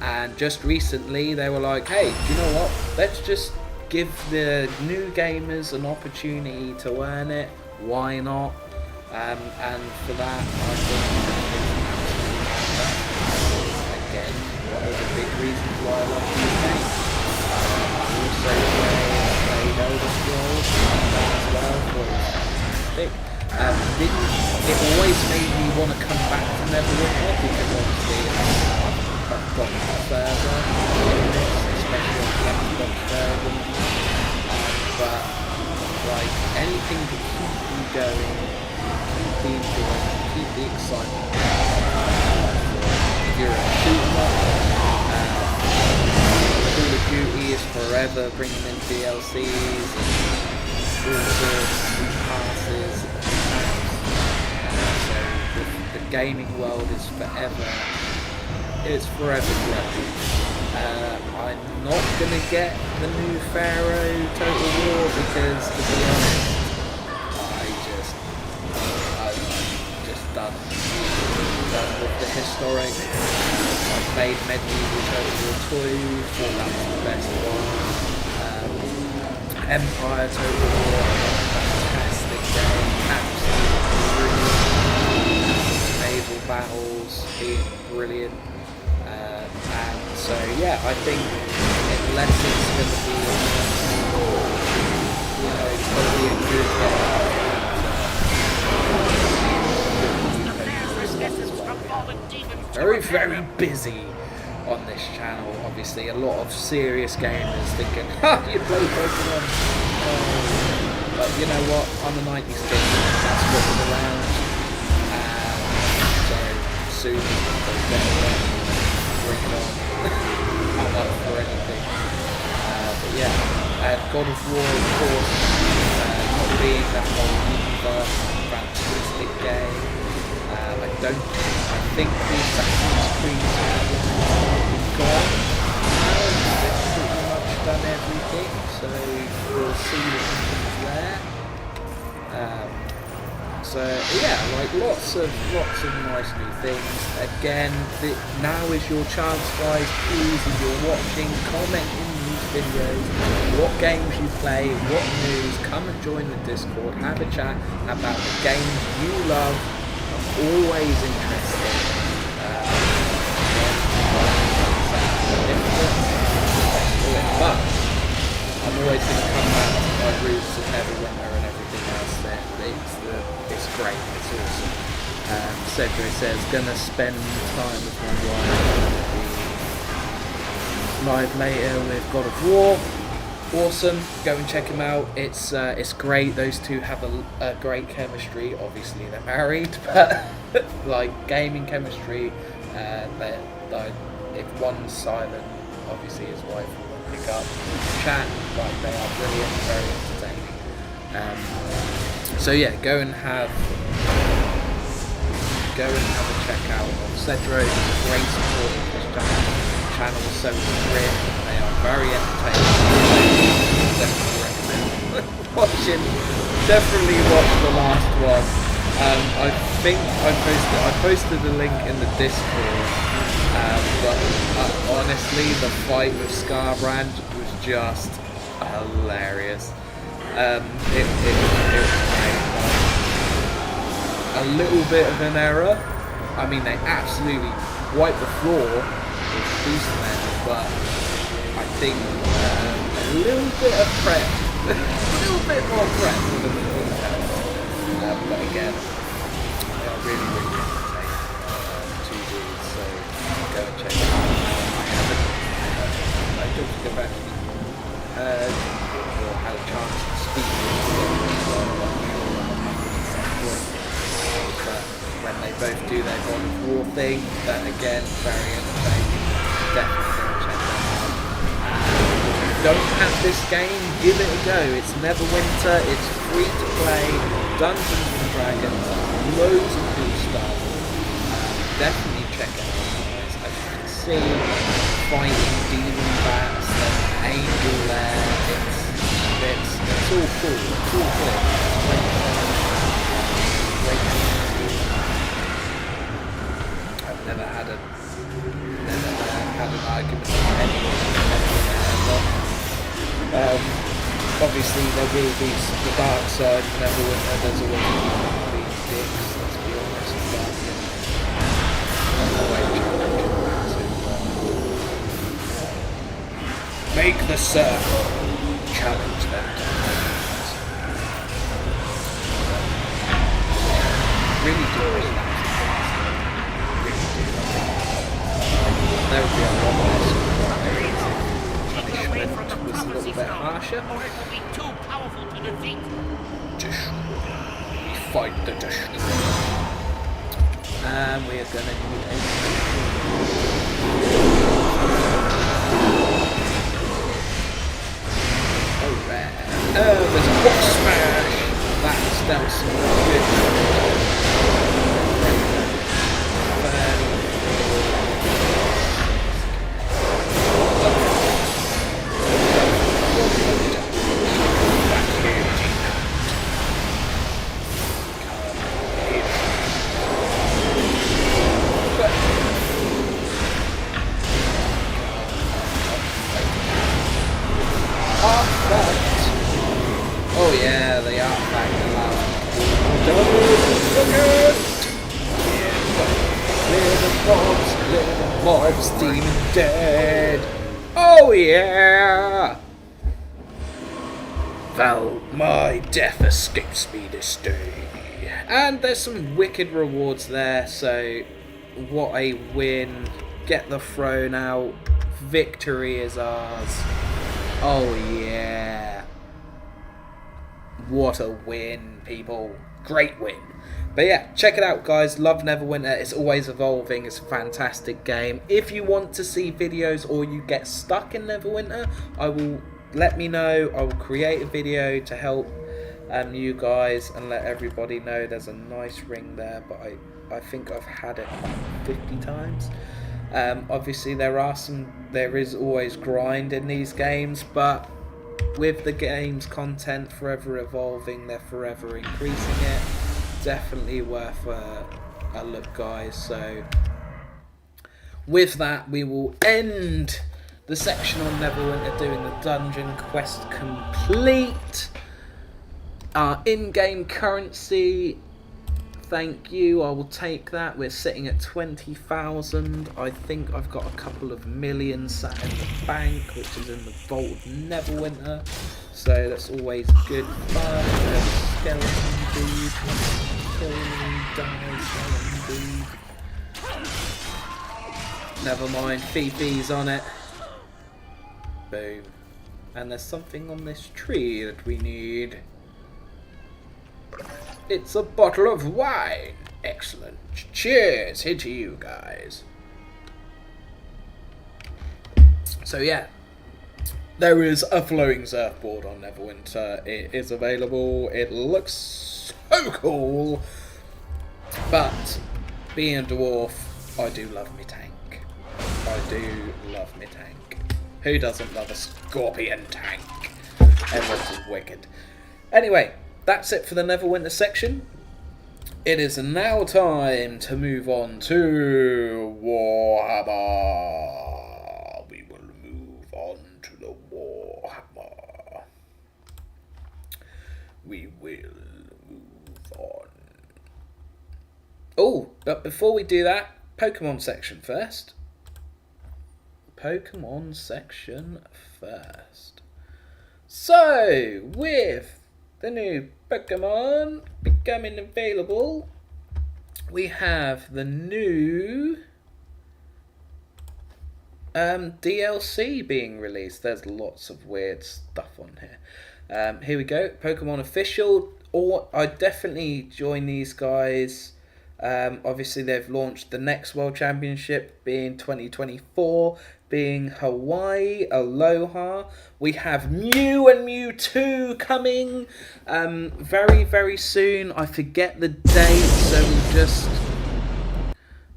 and just recently they were like, hey, do you know what, let's just give the new gamers an opportunity to earn it. Why not? And for that, I think it's again one of the big reasons why I love these games. Also played Elder Scrolls as well, was fantastic. It always made me want to come back to Neverwinter, because obviously I've gotten further in this, especially on the Xbox version. But like, anything to keep you going, keep the enjoyment, keep the excitement. If you're a shooter, Call of Duty is forever bringing in DLCs and all sorts of passes. So the gaming world is forever. It's forever growing. I'm not gonna get the new Pharaoh Total War because, to be honest, I'm just done with the historic. I played Medieval Total War 2, thought that was the best one. Empire Total War, fantastic game, absolutely brilliant. Naval battles being brilliant. And so yeah, I think unless it's going to be, it's going to be a good game. Very, very busy on this channel. Obviously, a lot of serious gamers thinking, ha, you play Pokemon. But you know what? I'm a 90s kid. That's what was around. So soon, bring it on. I'm up for anything. But yeah, God of War, of course, not being that whole universe, fantastic game. I think the Assassin's Creed is gone. They've pretty much done everything, so we'll see what happens there. So yeah, like lots of nice new things. Again, now is your chance, guys. Please, if you're watching, comment in these videos what games you play, what news. Come and join the Discord, have a chat about the games you love. I'm always interested. But I'm always going to come back to my roots of Neverwinter and everything else there. It's great, it's awesome. Cedric says, gonna spend time with my wife, live later with God of War. Awesome, go and check him out. It's great, those two have a great chemistry. Obviously they're married, but like gaming chemistry, if one's silent, obviously his wife will pick up chat. Like, they are brilliant, very entertaining. So yeah, go and have a check out of Cedro. He's a great support of this channel, so great. They are very entertaining. Definitely recommend watching. Definitely watch the last one. I think I posted a link in the Discord But honestly, the fight with Scarbrand was just hilarious. It was great. A little bit of an error. I mean, they absolutely wiped the floor with Beastmen, but I think a little bit of prep, a little bit more prep would have helped. But again, they are really, really entertaining to do, so go and check it out. I don't think I've actually heard or had a chance to speak to them, so I'm not sure but when they both do their God of War thing, that again, very entertaining. Definitely go and check that out. If you don't have this game, give it a go. It's Neverwinter, it's free to play, Dungeons and Dragons, loads of cool stuff. Definitely check it out, guys. As you can see, fighting demon bats, there's an angel there, it's all cool, it's all good. I've never had an argument with anyone ever. Obviously there will be the dark side of Neverwinter, there's always going to be dicks, let's be honest, but there's always challenge to make the circle, challenge them. Really do wish that there would be a lot less punishment was a little bit harsher. We fight the destroyer. And we are going to need a alright. There's a box smash. That's dealt some good. Oh yeah, the artifact allows little mobs, demon dead. Oh yeah! Val, my death escapes me this day. And there's some wicked rewards there, so what a win. Get the throne out. Victory is ours. Oh yeah. What a win, people. Great win. But yeah, check it out, guys. Love Neverwinter. It's always evolving. It's a fantastic game. If you want to see videos or you get stuck in Neverwinter, let me know. I will create a video to help you guys and let everybody know. There's a nice ring there, but I think I've had it 50 times. Obviously there is always grind in these games, but with the game's content forever evolving, they're forever increasing it. Definitely worth a look, guys. So with that, we will end the section on Neverwinter, doing the dungeon quest complete. Our in-game currency, thank you, I will take that. We're sitting at 20,000. I think I've got a couple of million sat in the bank, which is in the vault of Neverwinter, so that's always good fun. Skeleton dude, kill me, die, skeleton dude. Never mind, Fifi's on it. Boom. And there's something on this tree that we need. It's a bottle of wine. Excellent. Cheers. Here to you guys. So yeah, there is a flowing surfboard on Neverwinter. It is available. It looks so cool. But being a dwarf, I do love me tank. I do love me tank. Who doesn't love a scorpion tank? Everyone's wicked. Anyway, that's it for the Neverwinter section. It is now time to move on to Warhammer. We will move on to the Warhammer. We will move on. Oh, but before we do that, Pokemon section first. Pokemon section first. So, with the new Pokemon becoming available, we have the new DLC being released. There's lots of weird stuff on here. Here we go, Pokemon Official. Or I definitely join these guys. Obviously, they've launched the next World Championship being 2024, being Hawaii. Aloha. We have Mew and Mewtwo coming very, very soon. I forget the date, so we'll just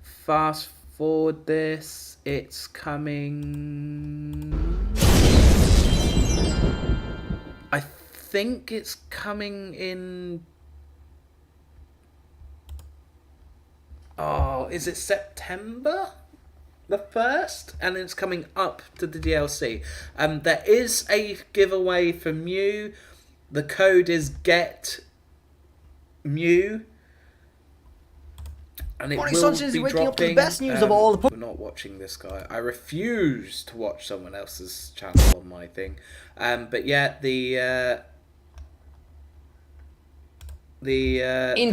fast forward this. It's coming... I think it's coming in... Oh, is it September the 1st? And it's coming up to the DLC. There is a giveaway for Mew. The code is GET Mew. And it Morning, will Sanchez, be you're waking up to the dropping. best news of all the We're not watching this guy. I refuse to watch someone else's channel on my thing. But yeah, In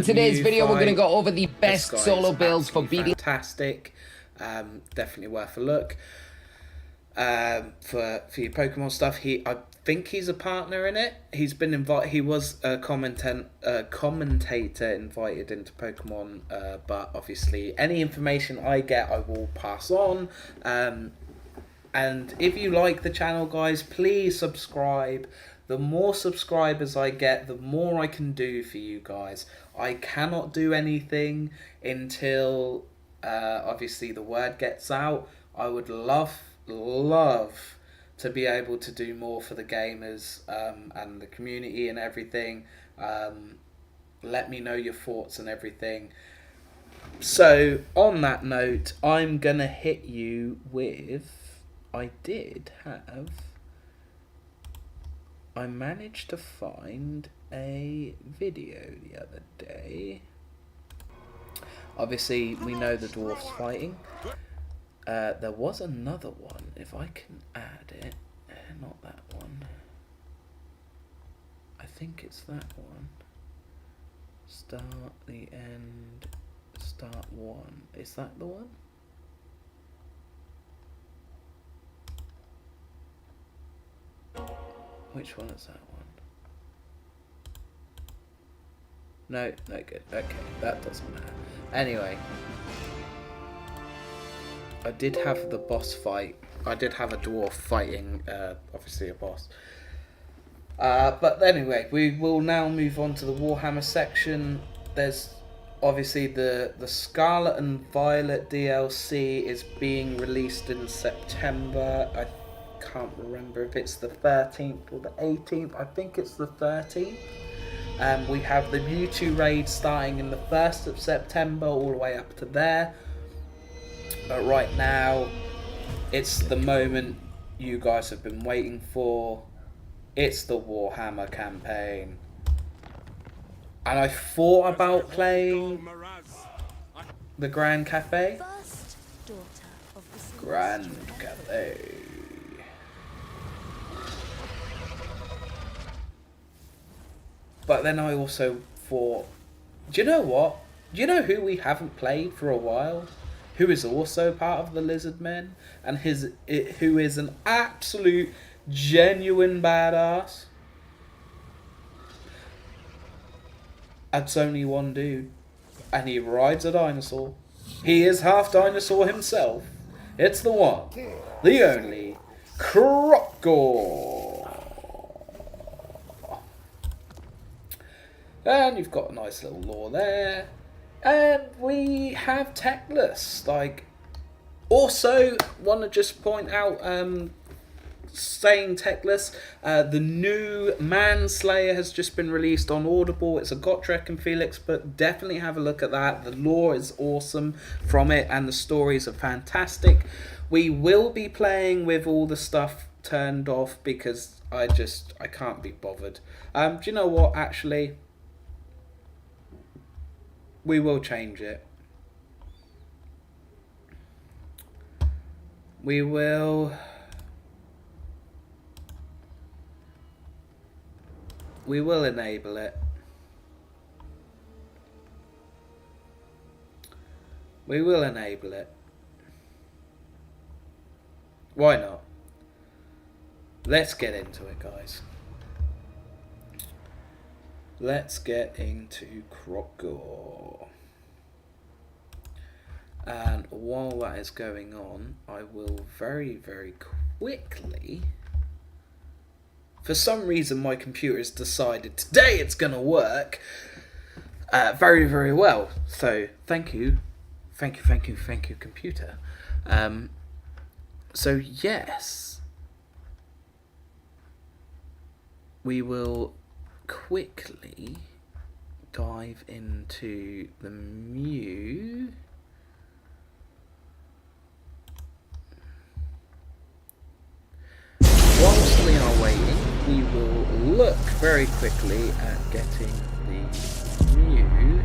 today's video, we're going to go over the best This guy solo is builds for absolutely beating. fantastic. Definitely worth a look. For your Pokemon stuff, I think he's a partner in it. He's been invited. He was a commentator invited into Pokemon, but obviously any information I get, I will pass on. And if you like the channel, guys, please subscribe. The more subscribers I get, the more I can do for you guys. I cannot do anything until obviously the word gets out. I would love to be able to do more for the gamers and the community and everything. Let me know your thoughts and everything. So on that note, I'm gonna hit you with, I managed to find a video the other day. Obviously, we know the dwarfs fighting. There was another one, if I can add it. Not that one. I think it's that one. Start, the end, start one. Is that the one? Which one is that one? No, no good. Okay, that doesn't matter. Anyway. I did have the boss fight. I did have a dwarf fighting, obviously a boss. But anyway, we will now move on to the Warhammer section. There's obviously the Scarlet and Violet DLC is being released in September. I can't remember if it's the 13th or the 18th. I think it's the 13th. We have the Mewtwo raid starting in the 1st of September all the way up to there. But right now, it's the moment you guys have been waiting for. It's the Warhammer campaign. And I thought about playing the Grand Cafe. Grand Cafe. But then I also thought, do you know what? Do you know who we haven't played for a while? Who is also part of the Lizard Men, and who is an absolute, genuine badass? It's only one dude, and he rides a dinosaur. He is half dinosaur himself. It's the one, the only, Crocor. And you've got a nice little lore there. And we have Techless. Also want to just point out staying techless. The new Manslayer has just been released on Audible. It's a Gotrek and Felix book. Definitely have a look at that. The lore is awesome from it, and the stories are fantastic. We will be playing with all the stuff turned off because I can't be bothered. Do you know what? Actually, we will change it. We will enable it. We will enable it. Why not? Let's get into it, guys. Let's get into Krogor. And while that is going on, I will very, very quickly... For some reason, my computer has decided today it's going to work very, very well. So, thank you. Thank you, computer. So, yes. We will quickly dive into the Mew. Whilst we are waiting, we will look very quickly at getting the Mew.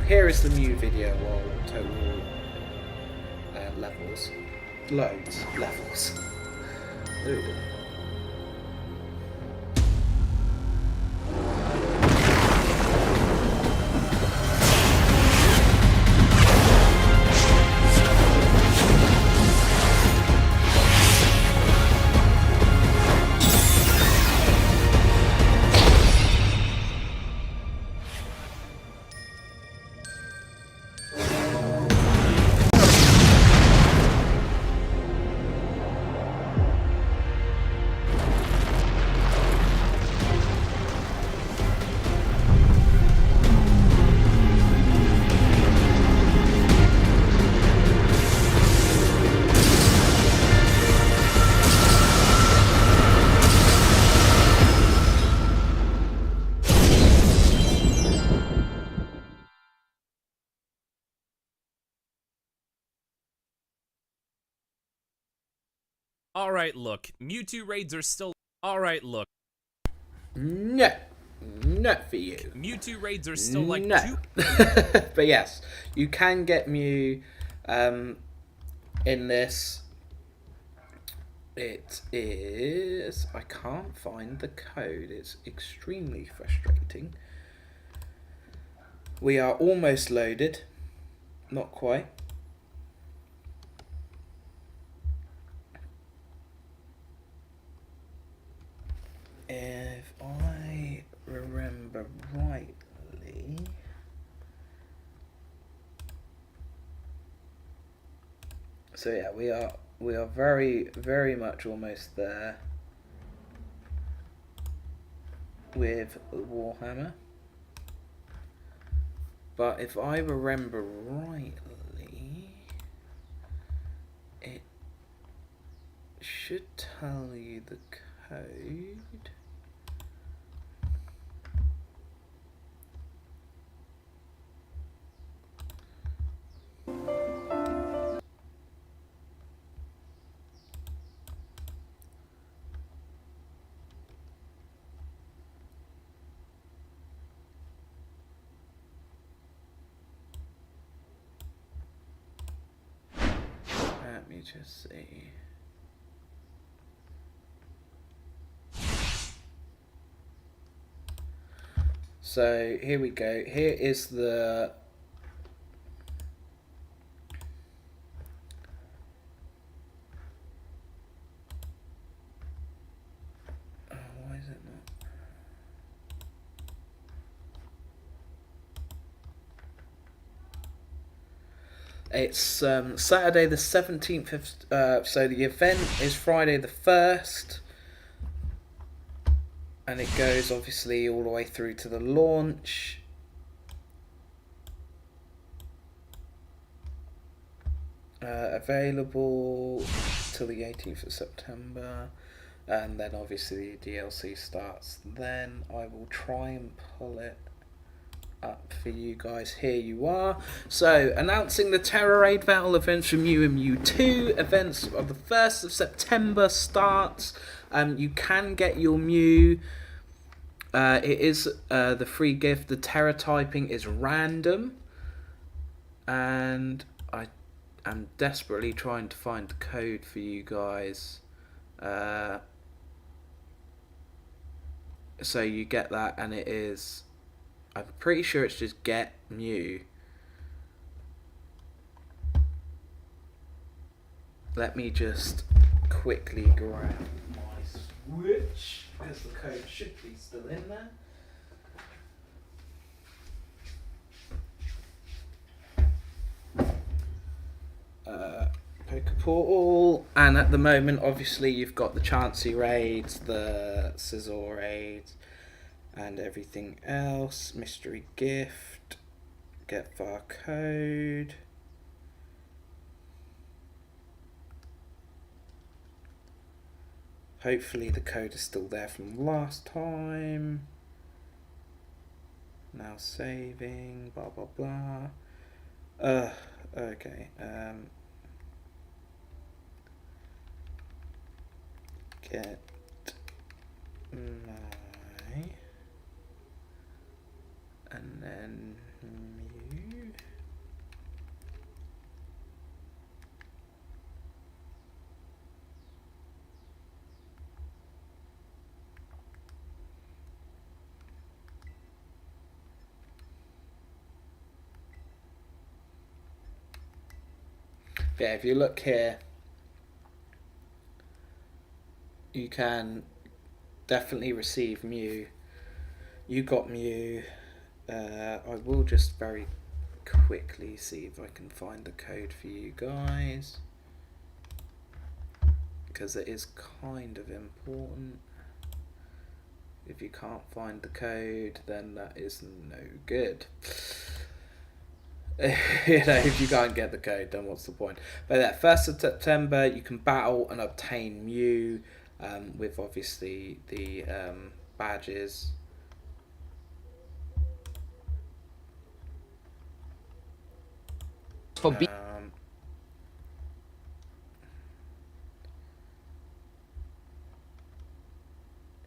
Here is the Mew video while total levels. Loads. Levels. Ooh. Alright, look. Mewtwo raids are still... Alright, look. No. Not for you. Mewtwo raids are still like... No. But yes, you can get Mew in this. It is... I can't find the code. It's extremely frustrating. We are almost loaded. Not quite. If I remember rightly, so yeah, we are very, very much almost there with Warhammer. But if I remember rightly, it should tell you the code. Let me just see. So here we go. Here is the why is it not? It's Saturday the 17th of, so the event is Friday the 1st. And it goes obviously all the way through to the launch. available till the 18th of September, and then obviously the DLC starts then. I will try and pull it up for you guys. Here you are. So, announcing the Terror Raid Battle events from Mew and Mew 2. Events on the 1st of September starts. You can get your Mew. It is the free gift. The terror typing is random. And I'm desperately trying to find the code for you guys. So you get that, and it is... I'm pretty sure it's just get Mew. Let me just quickly grab my Switch, because the code should be still in there. Poker Portal, and at the moment obviously you've got the Chansey raids, the Scizor raids, and everything else. Mystery gift, get var code. Hopefully the code is still there from last time. Now saving, blah blah blah. Okay. Get my, and then Mew. Yeah, if you look here, you can definitely receive Mew. You got Mew. I will just very quickly see if I can find the code for you guys, because it is kind of important. If you can't find the code, then that is no good. If you can't get the code, then what's the point? But that 1st of September, you can battle and obtain Mew, with obviously the badges.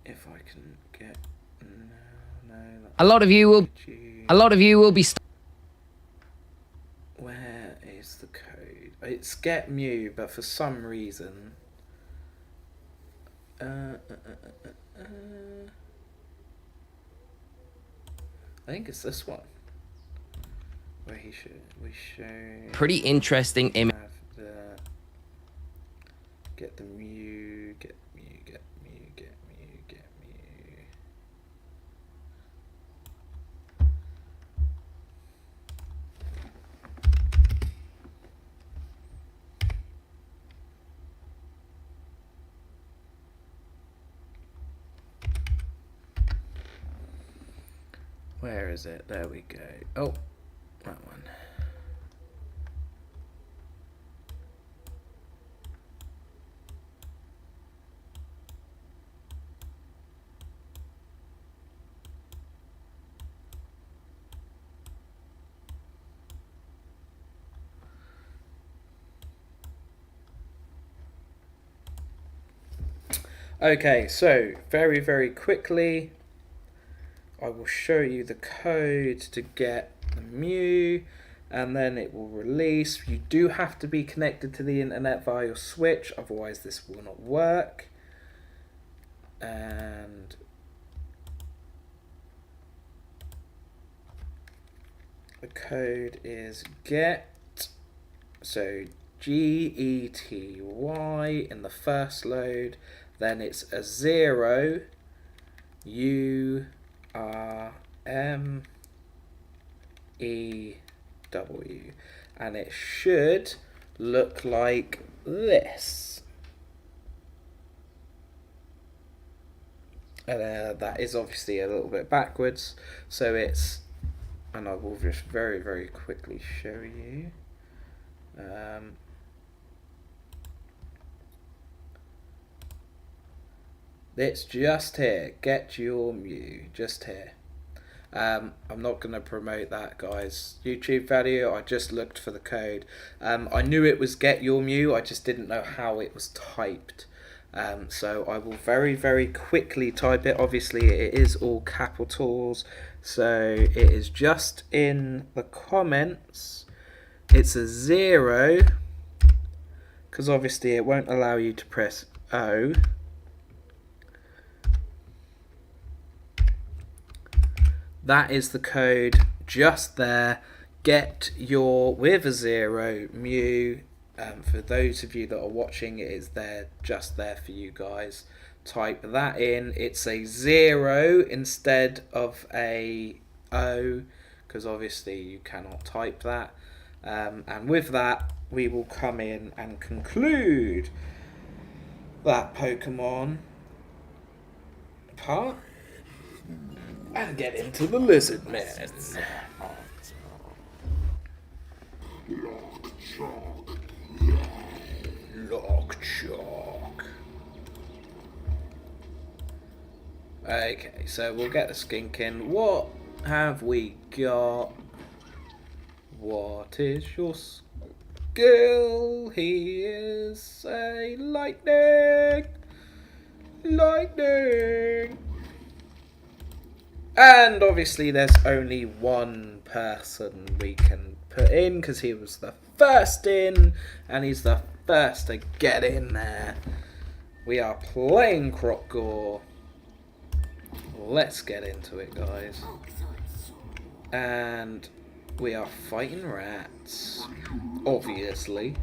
If I can get a lot of you will be. Where is the code? It's get Mew, but for some reason. I think it's this one. Where we show. Pretty interesting image. Get the Mew, get Mew, get Mew, get Mew, get Mew. Where is it? There we go. Oh, that one. Okay, so very, very quickly, I will show you the code to get the Mew, and then it will release. You do have to be connected to the internet via your Switch, otherwise this will not work. And the code is GET, so GETY in the first load, then it's a 0 URMEW, and it should look like this. And that is obviously a little bit backwards, so it's, and I will just very, very quickly show you. It's just here. Get your Mew. Just here. I'm not going to promote that, guys. YouTube video, I just looked for the code. I knew it was Get Your Mew, I just didn't know how it was typed. So I will very, very quickly type it. Obviously, it is all capitals, so it is just in the comments. It's a 0, because obviously it won't allow you to press O. That is the code just there. Get your, with a 0, Mew. For those of you that are watching, it is there, just there for you guys. Type that in. It's a 0 instead of a O, because obviously you cannot type that. And with that, we will come in and conclude that Pokemon part and get into the lizard men. Lockjaw. Okay, so we'll get the skink in. What have we got? What is your skill? He is a lightning. Lightning. And obviously there's only one person we can put in because he was the first in and he's the first to get in there. We are playing Crocgore. Let's get into it, guys. And we are fighting rats, obviously.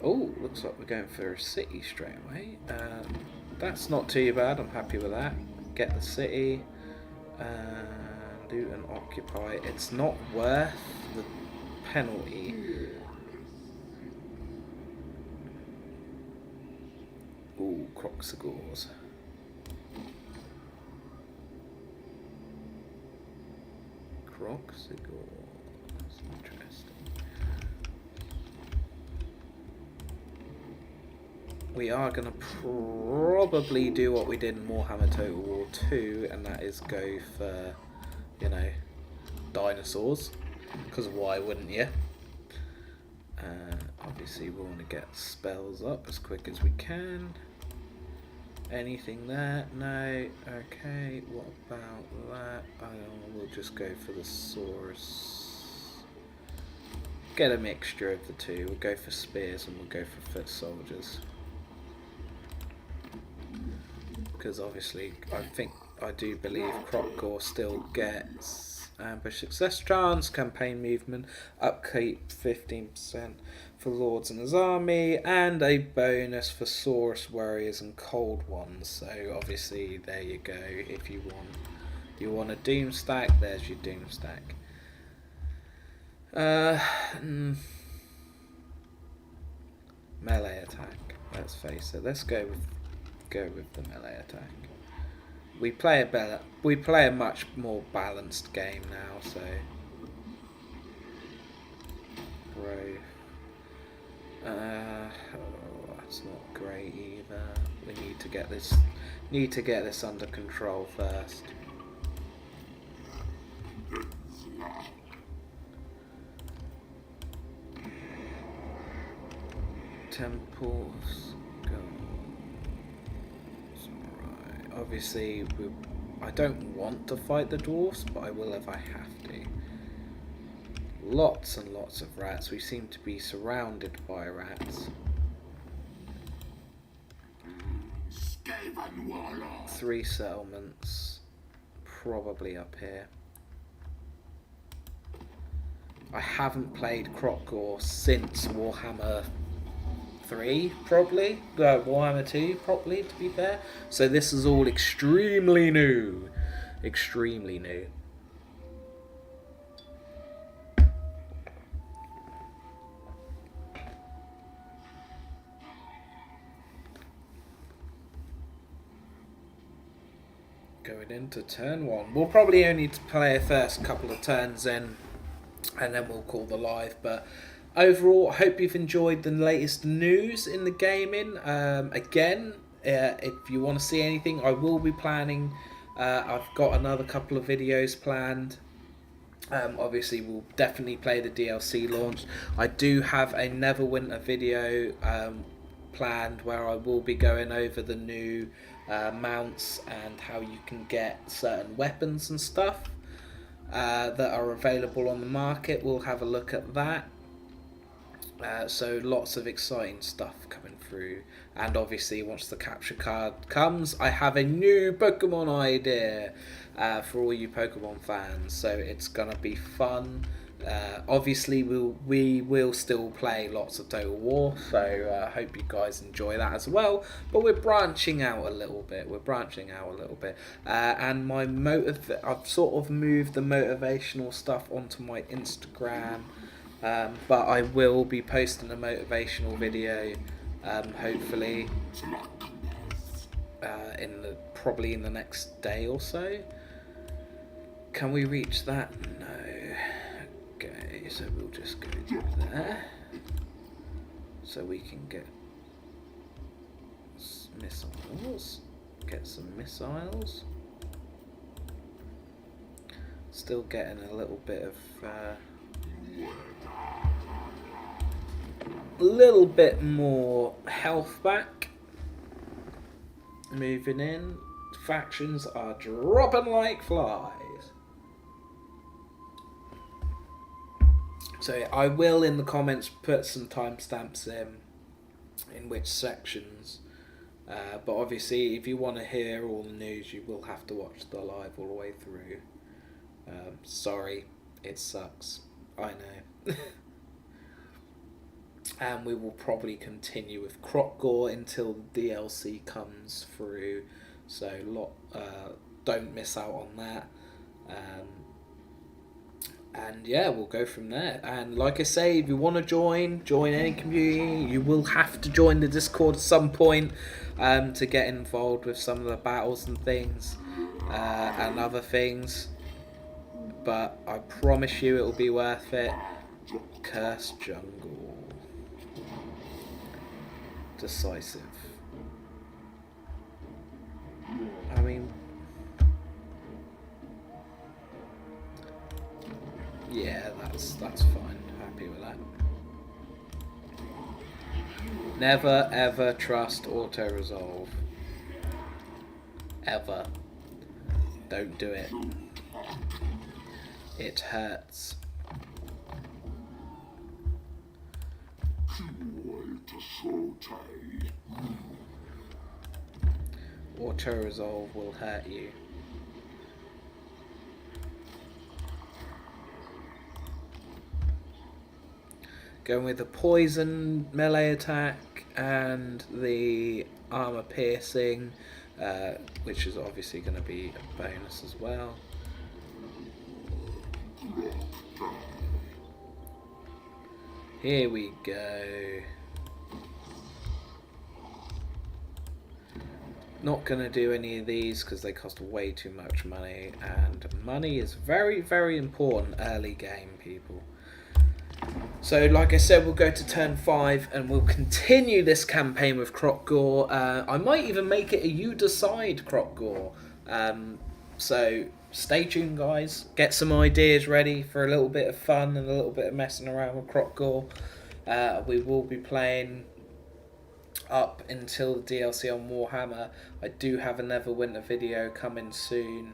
Oh, looks like we're going for a city straight away. That's not too bad, I'm happy with that. Get the city, loot and occupy. It's not worth the penalty. Ooh, Croxagores. Croxagores, interesting. We are going to probably do what we did in Warhammer Total War 2, and that is go for, you know, dinosaurs. Because why wouldn't you? Obviously we want to get spells up as quick as we can. Anything there? No. Okay, what about that? We'll just go for the Saurus. Get a mixture of the two. We'll go for spears and we'll go for foot soldiers. Because obviously I do believe Crocgore still gets ambush success chance, campaign movement, upkeep 15% for Lords and his army, and a bonus for Saurus warriors and cold ones. So obviously there you go. If you want a doom stack, there's your doom stack. Melee attack. Let's face it. Let's go with the melee attack. We play a much more balanced game now, so growth. That's not great either. We need to get this under control first. Temples. Obviously, I don't want to fight the dwarfs, but I will if I have to. Lots and lots of rats. We seem to be surrounded by rats. 3 settlements. Probably up here. I haven't played Crocgore since Warhammer 3, probably. Warhammer 2, probably, to be fair. So this is all extremely new. Extremely new. Going into turn 1. We'll probably only play a first couple of turns in, and then we'll call the live, but overall, I hope you've enjoyed the latest news in the gaming. Again, if you want to see anything, I will be planning. I've got another couple of videos planned. Obviously, we'll definitely play the DLC launch. I do have a Neverwinter video planned where I will be going over the new mounts and how you can get certain weapons and stuff that are available on the market. We'll have a look at that. So lots of exciting stuff coming through, and obviously once the capture card comes, I have a new Pokemon idea for all you Pokemon fans, so it's gonna be fun. Obviously we will still play lots of Total War, so I hope you guys enjoy that as well, but we're branching out a little bit, and I've sort of moved the motivational stuff onto my Instagram. But I will be posting a motivational video, hopefully, probably in the next day or so. Can we reach that? No. Okay, so we'll just go to there, so we can get missiles. Get some missiles. Still getting a little bit of. Little bit more health back. Moving in, factions are dropping like flies. So I will in the comments put some timestamps in which sections. But obviously, if you want to hear all the news, you will have to watch the live all the way through. Sorry, it sucks. I know. And we will probably continue with Crocgore until the DLC comes through, so don't miss out on that. And yeah, we'll go from there. And like I say, if you want to join any community, you will have to join the Discord at some point to get involved with some of the battles and things and other things. But I promise you it will be worth it. Cursed Jungle. Decisive. I mean, yeah, that's fine. Happy with that. Never ever trust auto resolve. Ever. Don't do it. It hurts. Auto resolve will hurt you. Going with the poison melee attack and the armor piercing, which is obviously going to be a bonus as well. Here we go. Not going to do any of these because they cost way too much money, and money is very, very important early game, people. So like I said, we'll go to turn 5 and we'll continue this campaign with Crocgore. I might even make it a you decide Crocgore. So stay tuned, guys. Get some ideas ready for a little bit of fun and a little bit of messing around with Crocgore. We will be playing up until the DLC on Warhammer. I do have a Neverwinter video coming soon,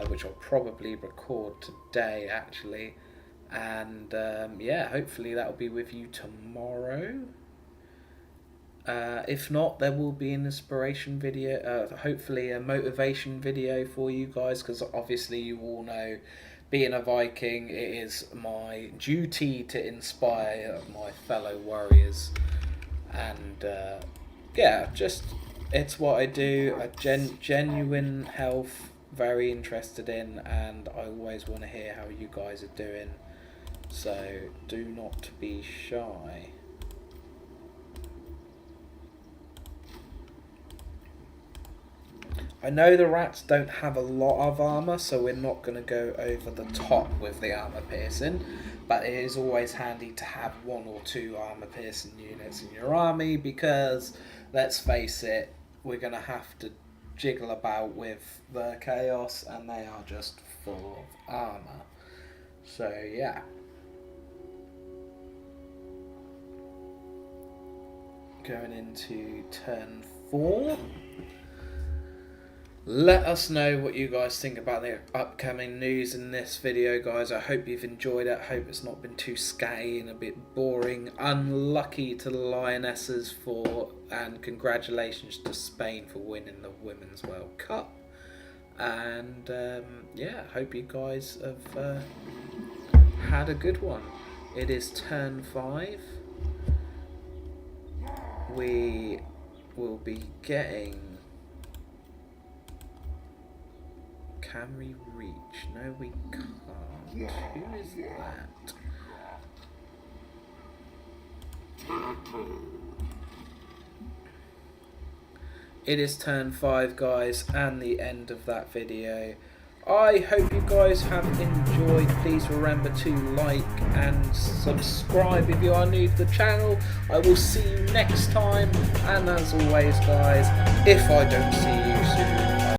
which I'll probably record today actually, and yeah, hopefully that'll be with you tomorrow. If not, there will be an inspiration video, hopefully a motivation video for you guys, because obviously you all know, being a Viking, it is my duty to inspire my fellow warriors. And yeah, just it's what I do. Genuine health, very interested in, and I always want to hear how you guys are doing. So do not be shy. I know the rats don't have a lot of armor, so we're not going to go over the top with the armor piercing. but it is always handy to have 1 or 2 armor piercing units in your army, because let's face it, we're going to have to jiggle about with the chaos, and they are just full of armor. So yeah. Going into turn 4. Let us know what you guys think about the upcoming news in this video, guys. I hope you've enjoyed it. I hope it's not been too scatty and a bit boring. Unlucky to the Lionesses and congratulations to Spain for winning the Women's World Cup. And yeah, hope you guys have had a good one. It is turn 5. We will be getting... Can we reach? No, we can't. Who is that? It is turn 5, guys, and the end of that video. I hope you guys have enjoyed. Please remember to like and subscribe if you are new to the channel. I will see you next time, and as always, guys, if I don't see you soon,